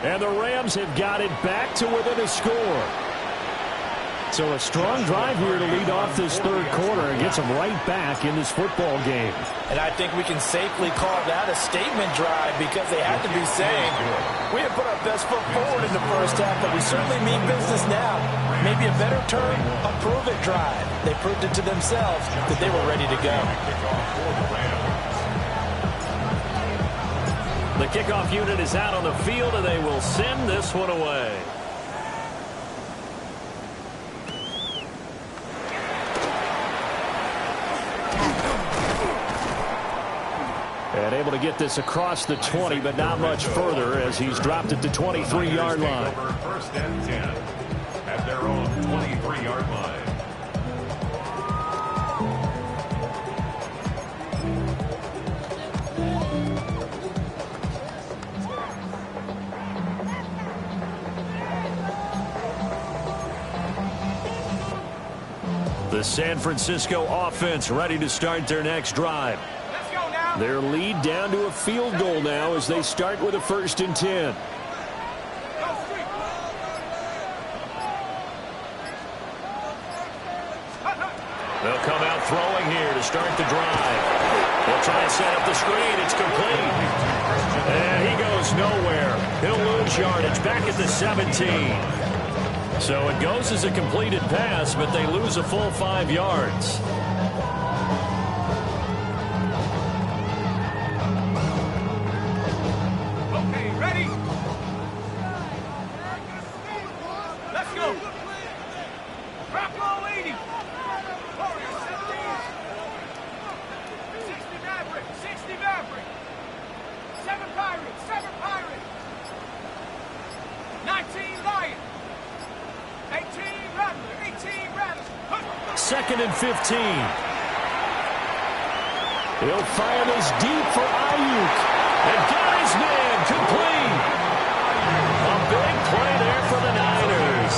And the Rams have got it back to within a score. So a strong drive here to lead off this 3rd quarter and gets them right back in this football game.
And I think we can safely call that a statement drive because they have to be saying, we have put our best foot forward in the first half, but we certainly mean business now. Maybe a better term, a prove-it drive. They proved it to themselves that they were ready to go.
The kickoff unit is out on the field, and they will send this one away. And able to get this across the 20, but not much further as he's dropped it to 23-yard line.
1st and 10 at their own 23-yard line.
The San Francisco offense ready to start their next drive.
Let's go now.
Their lead down to a field goal now as they start with a 1st and 10. They'll come out throwing here to start the drive. They'll try to set up the screen. It's complete. And he goes nowhere. He'll lose yardage back at the 17. So it goes as a completed pass, but they lose a full 5 yards.
Okay, ready? Let's go. Grock1 80. 60 Maverick, 60 Maverick. 7 Pirates, 7 Pirates. 19 Lion. 18 Rattler, 18 Rattler.
2nd and 15. He'll fire this deep for Ayuk. And got his man complete. A big play there for the Niners.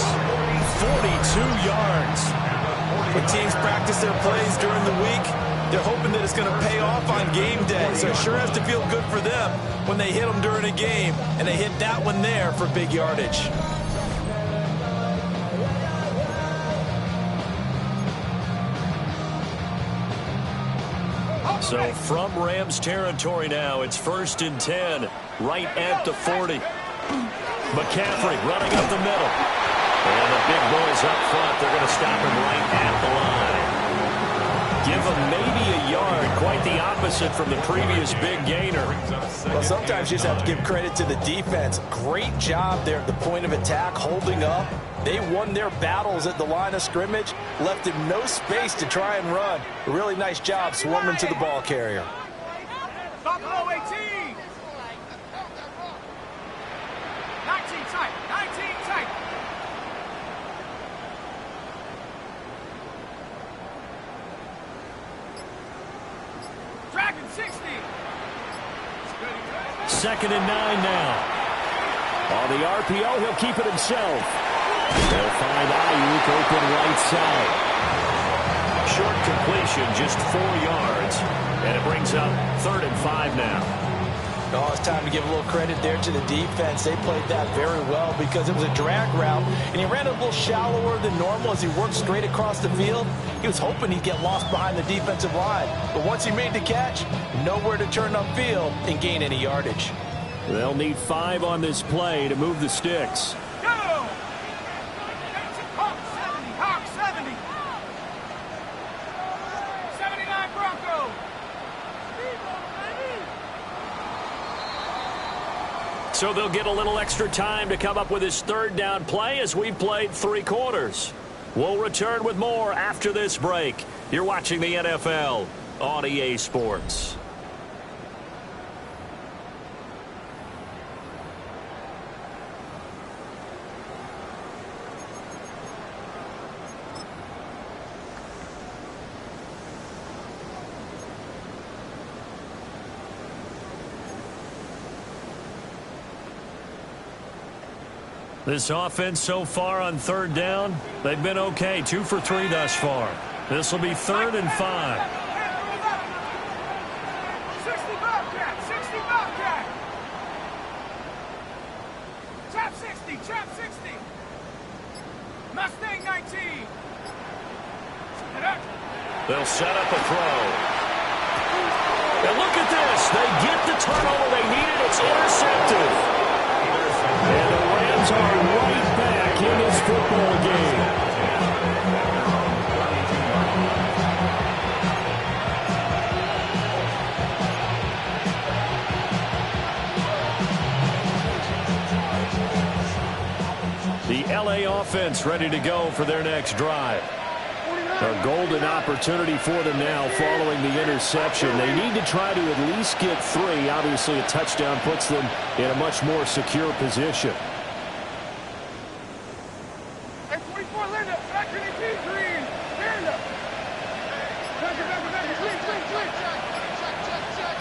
42 yards.
When teams practice their plays during the week, they're hoping that it's going to pay off on game day. So it sure has to feel good for them when they hit them during a game. And they hit that one there for big yardage.
So from Rams territory now, it's 1st and 10, right at the 40. McCaffrey running up the middle. And the big boys up front, they're going to stop him right at the line. Give him maybe a yard, quite the opposite from the previous big gainer.
Well, sometimes you just have to give credit to the defense. Great job there at the point of attack, holding up. They won their battles at the line of scrimmage, left him no space to try and run. A really nice job swarming to the ball carrier.
Buffalo 18. 19 tight, 19 tight. Dragon 60.
2nd and 9 now. On the RPO, he'll keep it himself. They'll find Ayuk open right side. Short completion, just 4 yards. And it brings up 3rd and 5 now.
Oh, it's time to give a little credit there to the defense. They played that very well because it was a drag route, and he ran a little shallower than normal as he worked straight across the field. He was hoping he'd get lost behind the defensive line. But once he made the catch, nowhere to turn upfield and gain any yardage.
They'll need 5 on this play to move the sticks.
Go! Hawk 70, Hawk 70. 79 Bronco.
So they'll get a little extra time to come up with his 3rd down play as we've played 3 quarters. We'll return with more after this break. You're watching the NFL on EA Sports. This offense so far on 3rd down, they've been okay. 2 for 3 thus far. This will be 3rd and 5.
60 Bobcat, 60 Bobcat. Trap 60, trap 60. Mustang 19.
They'll set up a throw. And look at this. They get the turnover they needed. It's intercepted. And the Rams are right back in this football game. The LA offense ready to go for their next drive. A golden opportunity for them now following the interception. They need to try to at least get 3. Obviously, a touchdown puts them in a much more secure position.
Hey, 44, Linda, back in the green. Linda. Back, green. Check.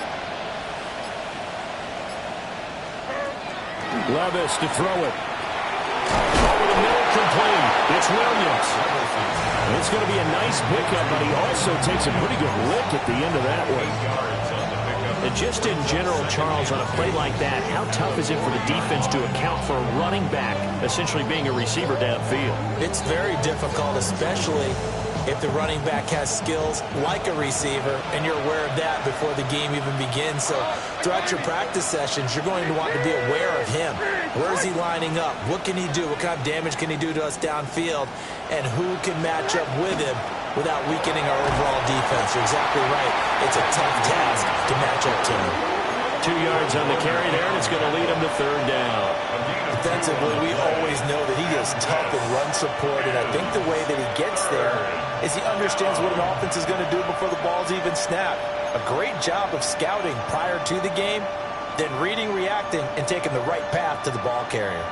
Levis to throw it. Over the middle, complete. It's Williams. It's going to be a nice pickup, but he also takes a pretty good lick at the end of that one. And just in general, Charles, on a play like that, how tough is it for the defense to account for a running back essentially being a receiver downfield?
It's very difficult, especially if the running back has skills like a receiver, and you're aware of that before the game even begins. So throughout your practice sessions, you're going to want to be aware of him. Where is he lining up? What can he do? What kind of damage can he do to us downfield? And who can match up with him without weakening our overall defense? You're exactly right. It's a tough task to match up to him.
2 yards on the carry there, and it's going to lead him to 3rd down.
Defensively, we always know that he is tough in run support, and I think the way that he gets there is he understands what an offense is going to do before the ball's even snapped. A great job of scouting prior to the game, then reading, reacting, and taking the right path to the ball carrier.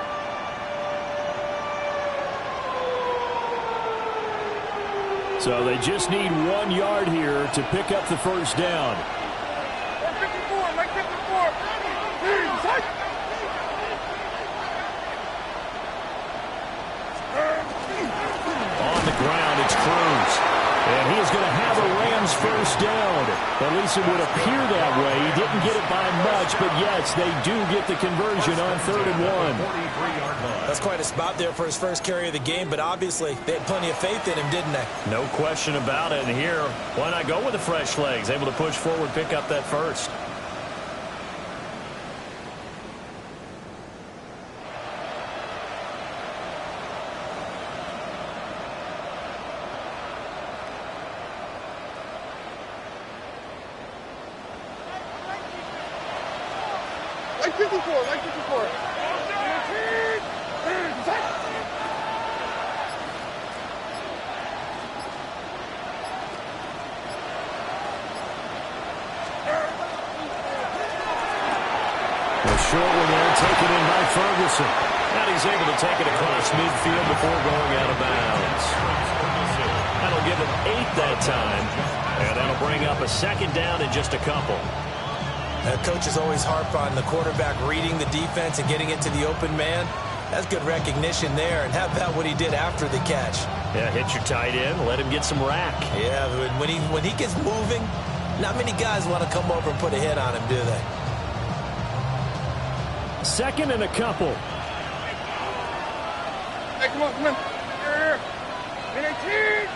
So they just need 1 yard here to pick up the 1st down.
54, Mike 54.
On the ground, it's Cruz. And he is going to have a Rams 1st down. At least it would appear that way. He didn't get it by much, but yes, they do get the conversion on 3rd and 1.
That's quite a spot there for his first carry of the game, but obviously they had plenty of faith in him, didn't they?
No question about it. And here, why not go with the fresh legs? Able to push forward, pick up that 1st.
Like 54, like 54.
Short one there, taken in by Ferguson. And he's able to take it across midfield before going out of bounds. That'll give him 8 that time. And that'll bring up a 2nd down in just a couple.
Coaches always harp on the quarterback reading the defense and getting into the open man. That's good recognition there. And how about what he did after the catch?
Yeah, hit your tight end, let him get some rack.
Yeah, when he gets moving, not many guys want to come over and put a hit on him, do they?
Second and a couple.
Hey, come on, come on. Here. In 18.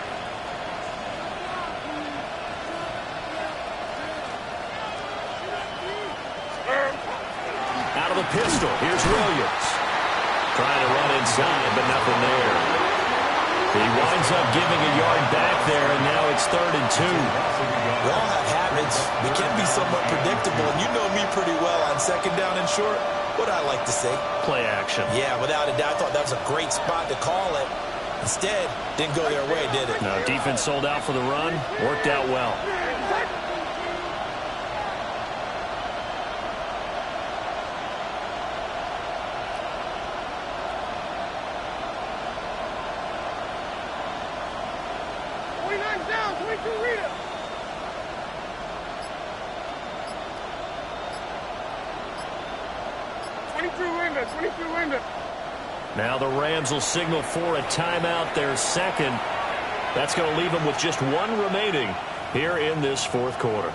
Out of the pistol, here's Williams. Trying to run inside, but nothing there. He winds up giving a yard back there, and now it's 3rd and 2.
We all have habits. We can be somewhat predictable, and you know me pretty well on 2nd down and short. What I like to say?
Play action.
Yeah, without a doubt. I thought that was a great spot to call it. Instead, didn't go their way, did it?
No, defense sold out for the run. Worked out well. Now the Rams will signal for a timeout, their second. That's going to leave them with just one remaining here in this 4th quarter.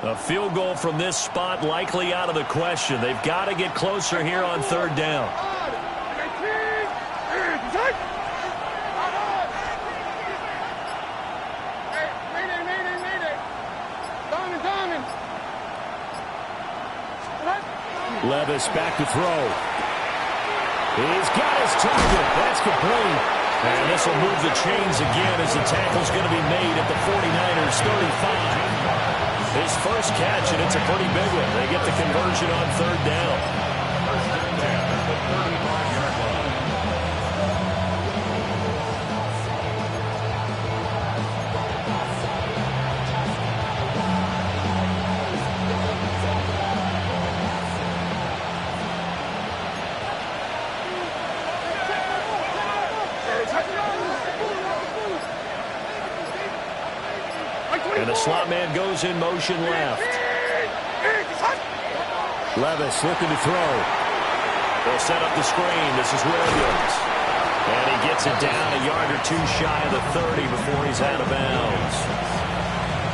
A field goal from this spot likely out of the question. They've got to get closer here on 3rd down. Levis back to throw. He's got his target. That's complete. And this will move the chains again as the tackle's going to be made at the 49ers 35. His first catch, and it's a pretty big one. They get the conversion on 3rd down. And the slot man goes in motion left. Levis looking to throw. They'll set up the screen. This is Williams. And he gets it down a yard or two shy of the 30 before he's out of bounds.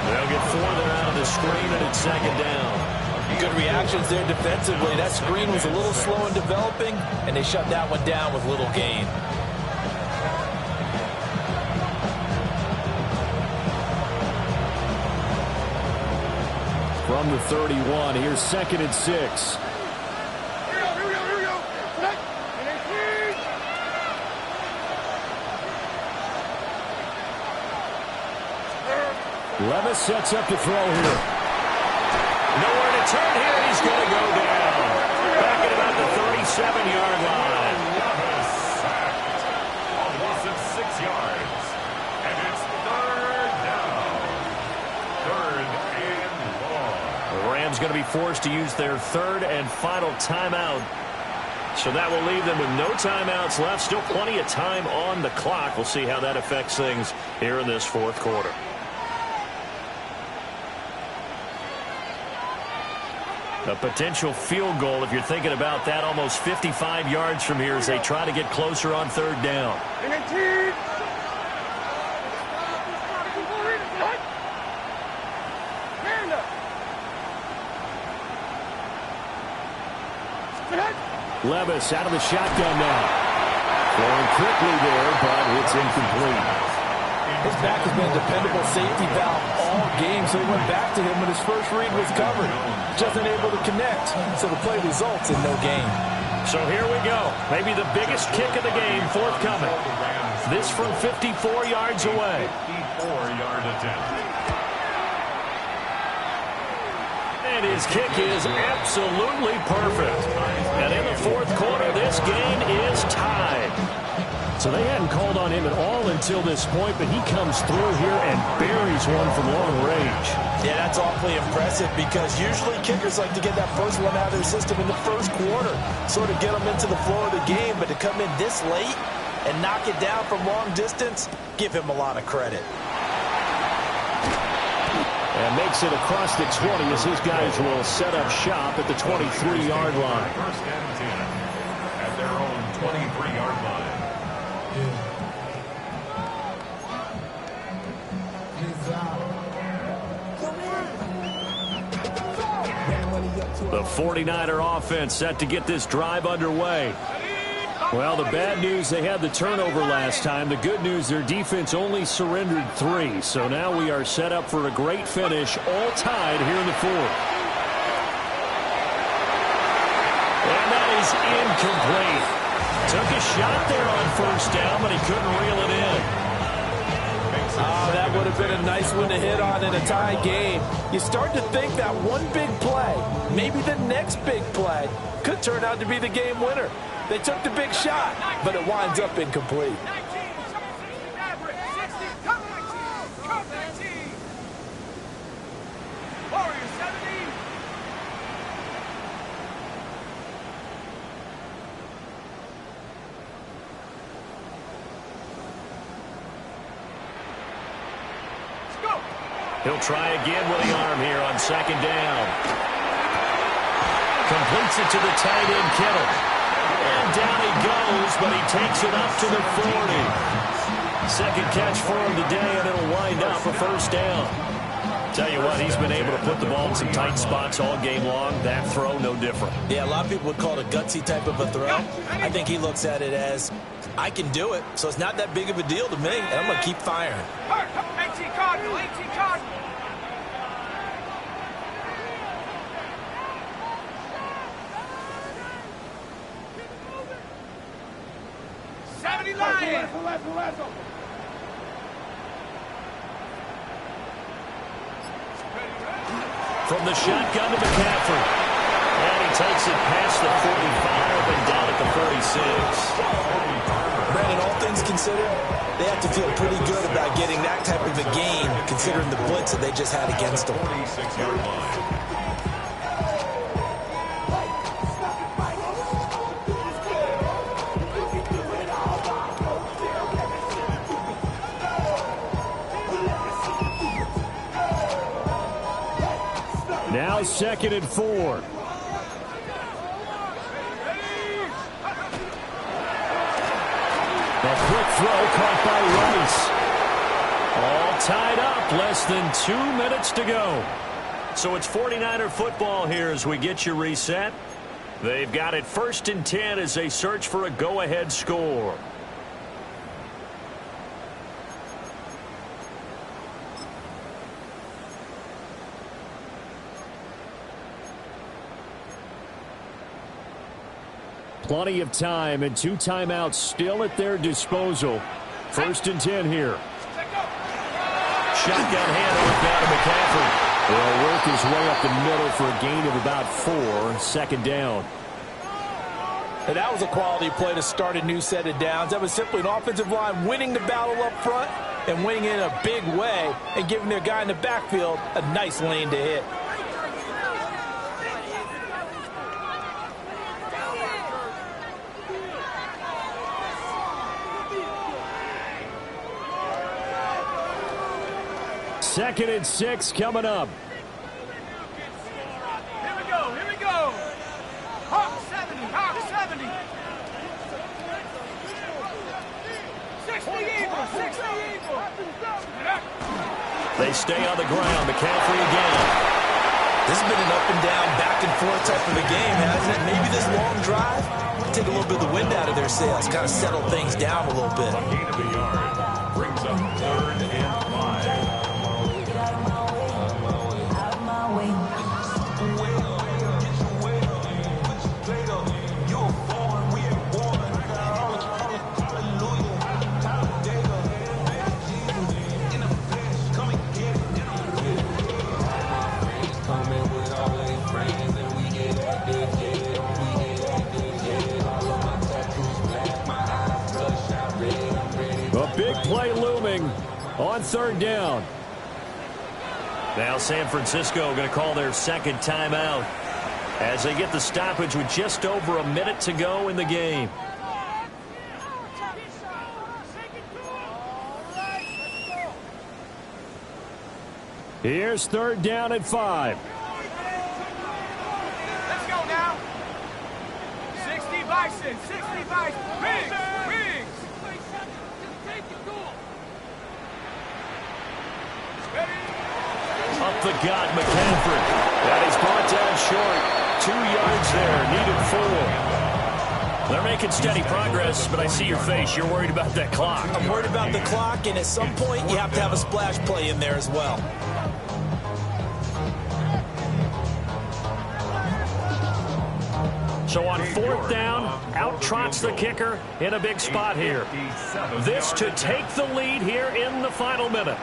They'll get 4 there out of the screen, and it's 2nd down.
Good reactions there defensively. That screen was a little slow in developing, and they shut that one down with little gain.
From the 31, here's 2nd and 6.
Here we go.
Levis sets up to throw here. Nowhere to turn here. He's going to go down. Back at about the 37-yard line.
Levis sacked. A loss of 6 yards. And it's 3rd down. 3rd and long.
The Rams going to be forced to use their 3rd and final timeout. So that will leave them with no timeouts left. Still plenty of time on the clock. We'll see how that affects things here in this 4th quarter. A potential field goal, if you're thinking about that, almost 55 yards from here as they try to get closer on 3rd down. Levis out of the shotgun now. Throwing quickly there, but it's incomplete.
His back has been a dependable safety valve all game, so he went back to him when his first read was covered. Just unable to connect, so the play results in no gain.
So here we go. Maybe the biggest kick of the game forthcoming. This from 54 yards away.
54-yard attempt.
And his kick is absolutely perfect. And in the 4th quarter, this game is tied. So they hadn't called on him at all until this point, but he comes through here and buries one from long range.
Yeah, that's awfully impressive because usually kickers like to get that first one out of their system in the first quarter, sort of get them into the flow of the game, but to come in this late and knock it down from long distance, give him a lot of credit.
And makes it across the 20 as his guys will set up shop at the 23-yard line.
First and 10 at their own 23-yard line.
The 49er offense set to get this drive underway. Well, the bad news, they had the turnover last time. The good news, their defense only surrendered 3. So now we are set up for a great finish, all tied here in the fourth. And that is incomplete. Took a shot there on first down, but he couldn't reel it in.
Oh, that would have been a nice one to hit on in a tie game. You start to think that one big play, maybe the next big play, could turn out to be the game winner. They took the big shot, but it winds up incomplete.
He'll try again with the arm here on second down. Completes it to the tight end, Kittle. And down he goes, but he takes it up to the 40. Second catch for him today, and it'll wind up a first down. Tell you what, he's been able to put the ball in some tight spots all game long. That throw, no different.
Yeah, a lot of people would call it a gutsy type of a throw. I think he looks at it as, I can do it, so it's not that big of a deal to me, and I'm going to keep firing.
18 Cardinal, 18 Cardinal.
From the shotgun to McCaffrey. And he takes it past the 45 and down at the 46.
Brandon, all things considered, they have to feel pretty good about getting that type of a gain, considering the blitz that they just had against them.
46-yard line.
Now 2nd and 4. A quick throw caught by Rice. All tied up, less than 2 minutes to go. So it's 49er football here as we get you reset. They've got it 1st and 10 as they search for a go-ahead score. Plenty of time and 2 timeouts still at their disposal. 1st and 10 here. Shotgun handoff down to McCaffrey. They'll work his way up the middle for a gain of about 4. 2nd down.
And that was a quality play to start a new set of downs. That was simply an offensive line winning the battle up front and winning it in a big way and giving their guy in the backfield a nice lane to hit.
Second and 6 coming up.
Here we go, here we go. Hawk 70, Hawk 70. 60 Eagle, 60 Eagle.
They stay on the ground. McCaffrey again.
This has been an up and down, back and forth type of a game, hasn't it? Maybe this long drive take a little bit of the wind out of their sails, kind of settle things down a little bit.
Gain of a yard brings up 3rd and 5.
On third down. Now San Francisco going to call their second timeout as they get the stoppage with just over a minute to go in the game. Here's third down at 5.
Let's go now. 60 Bison, 60 Bison. Wings, wings.
Up the gut, McCaffrey. That is brought down short. 2 yards there, needed 4. They're making steady progress, but I see your face. You're worried about that clock.
I'm worried about the clock, and at some point, you have to have a splash play in there as well.
So on fourth down, out trots the kicker in a big spot here. This to take the lead here in the final minute.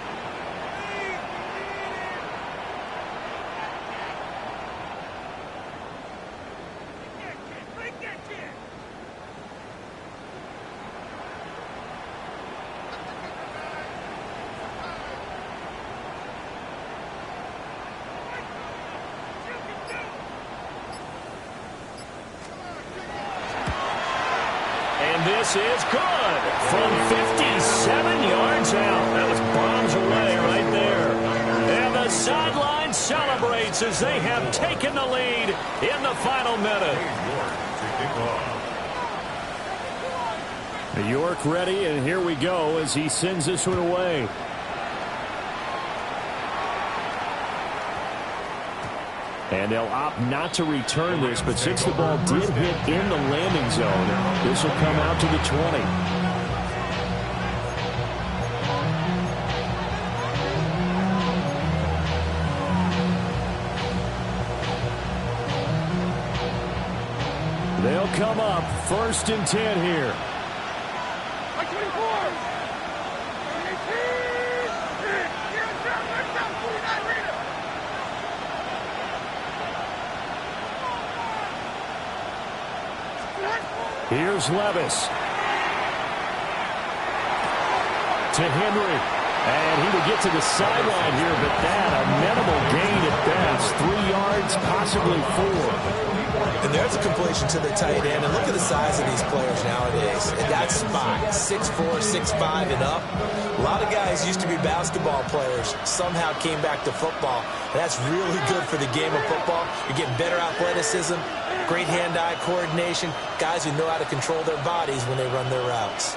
This is good from 57 yards out. That was bombs away right there. And the sideline celebrates as they have taken the lead in the final minute. New York ready, and here we go as he sends this one away. And they'll opt not to return this, but since the ball did hit in the landing zone, this will come out to the 20. They'll come up first and 10 here.
24.
Here's Levis. To Henry. And he will get to the sideline here, but that a minimal gain at best. 3 yards, possibly 4.
And there's a completion to the tight end. And look at the size of these players nowadays. And that spot, 6'4", 6'5", and up. A lot of guys used to be basketball players, somehow came back to football. And that's really good for the game of football. You're getting better athleticism, great hand-eye coordination, guys who know how to control their bodies when they run their routes.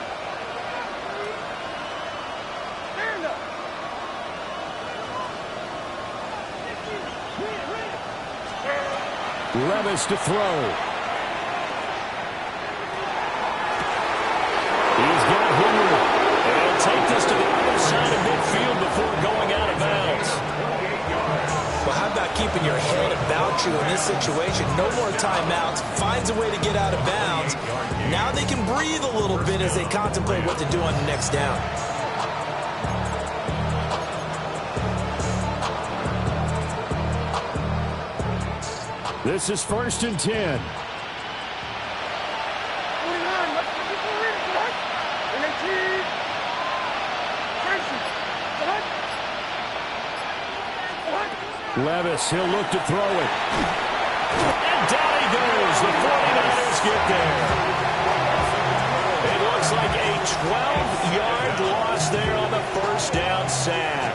Levis to throw. He's got Henry. And he'll take this to the other side of midfield before going out of bounds.
Well, how about keeping your head about you in this situation? No more timeouts. Finds a way to get out of bounds. Now they can breathe a little bit as they contemplate what to do on the next down.
This is first and 10.
49.
Levis, he'll look to throw it. And down he goes. The 49ers get there. It looks like a 12-yard loss there on the first down sack.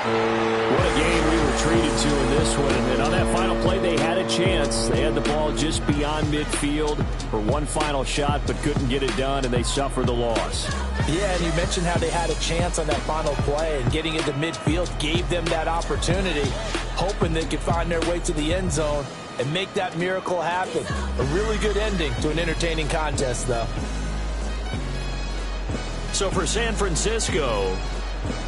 What a game we were treated to in this one. And on that final play, they had a chance. They had the ball just beyond midfield for one final shot, but couldn't get it done, and they suffered the loss.
Yeah, and you mentioned how they had a chance on that final play, and getting into midfield gave them that opportunity, hoping they could find their way to the end zone and make that miracle happen. A really good ending to an entertaining contest, though.
So for San Francisco,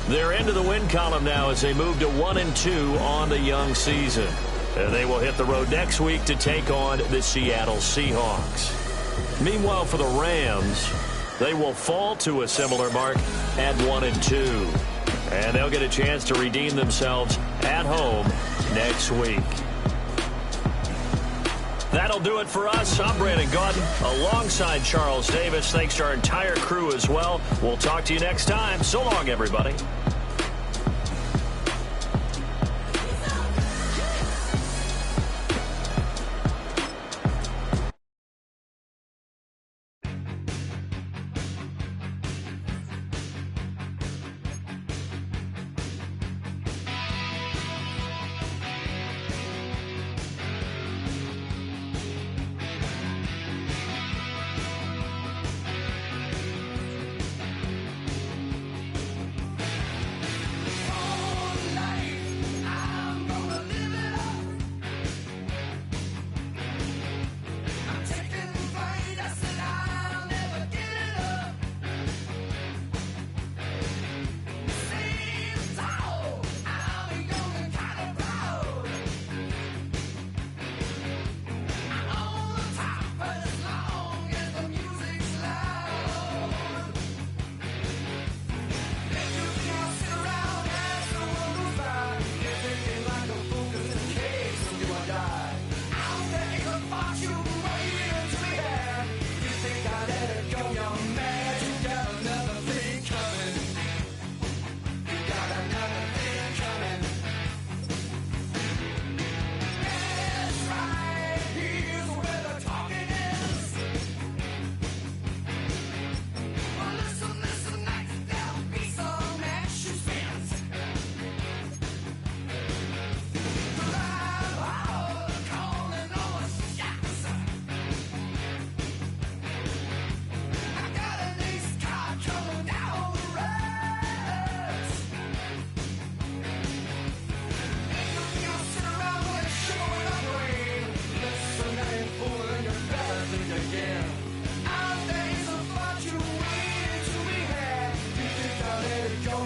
they're into the win column now as they move to 1-2 on the young season. And they will hit the road next week to take on the Seattle Seahawks. Meanwhile, for the Rams, they will fall to a similar mark at 1-2. And they'll get a chance to redeem themselves at home next week. That'll do it for us. I'm Brandon Gaudin alongside Charles Davis. Thanks to our entire crew as well. We'll talk to you next time. So long, everybody.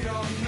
Your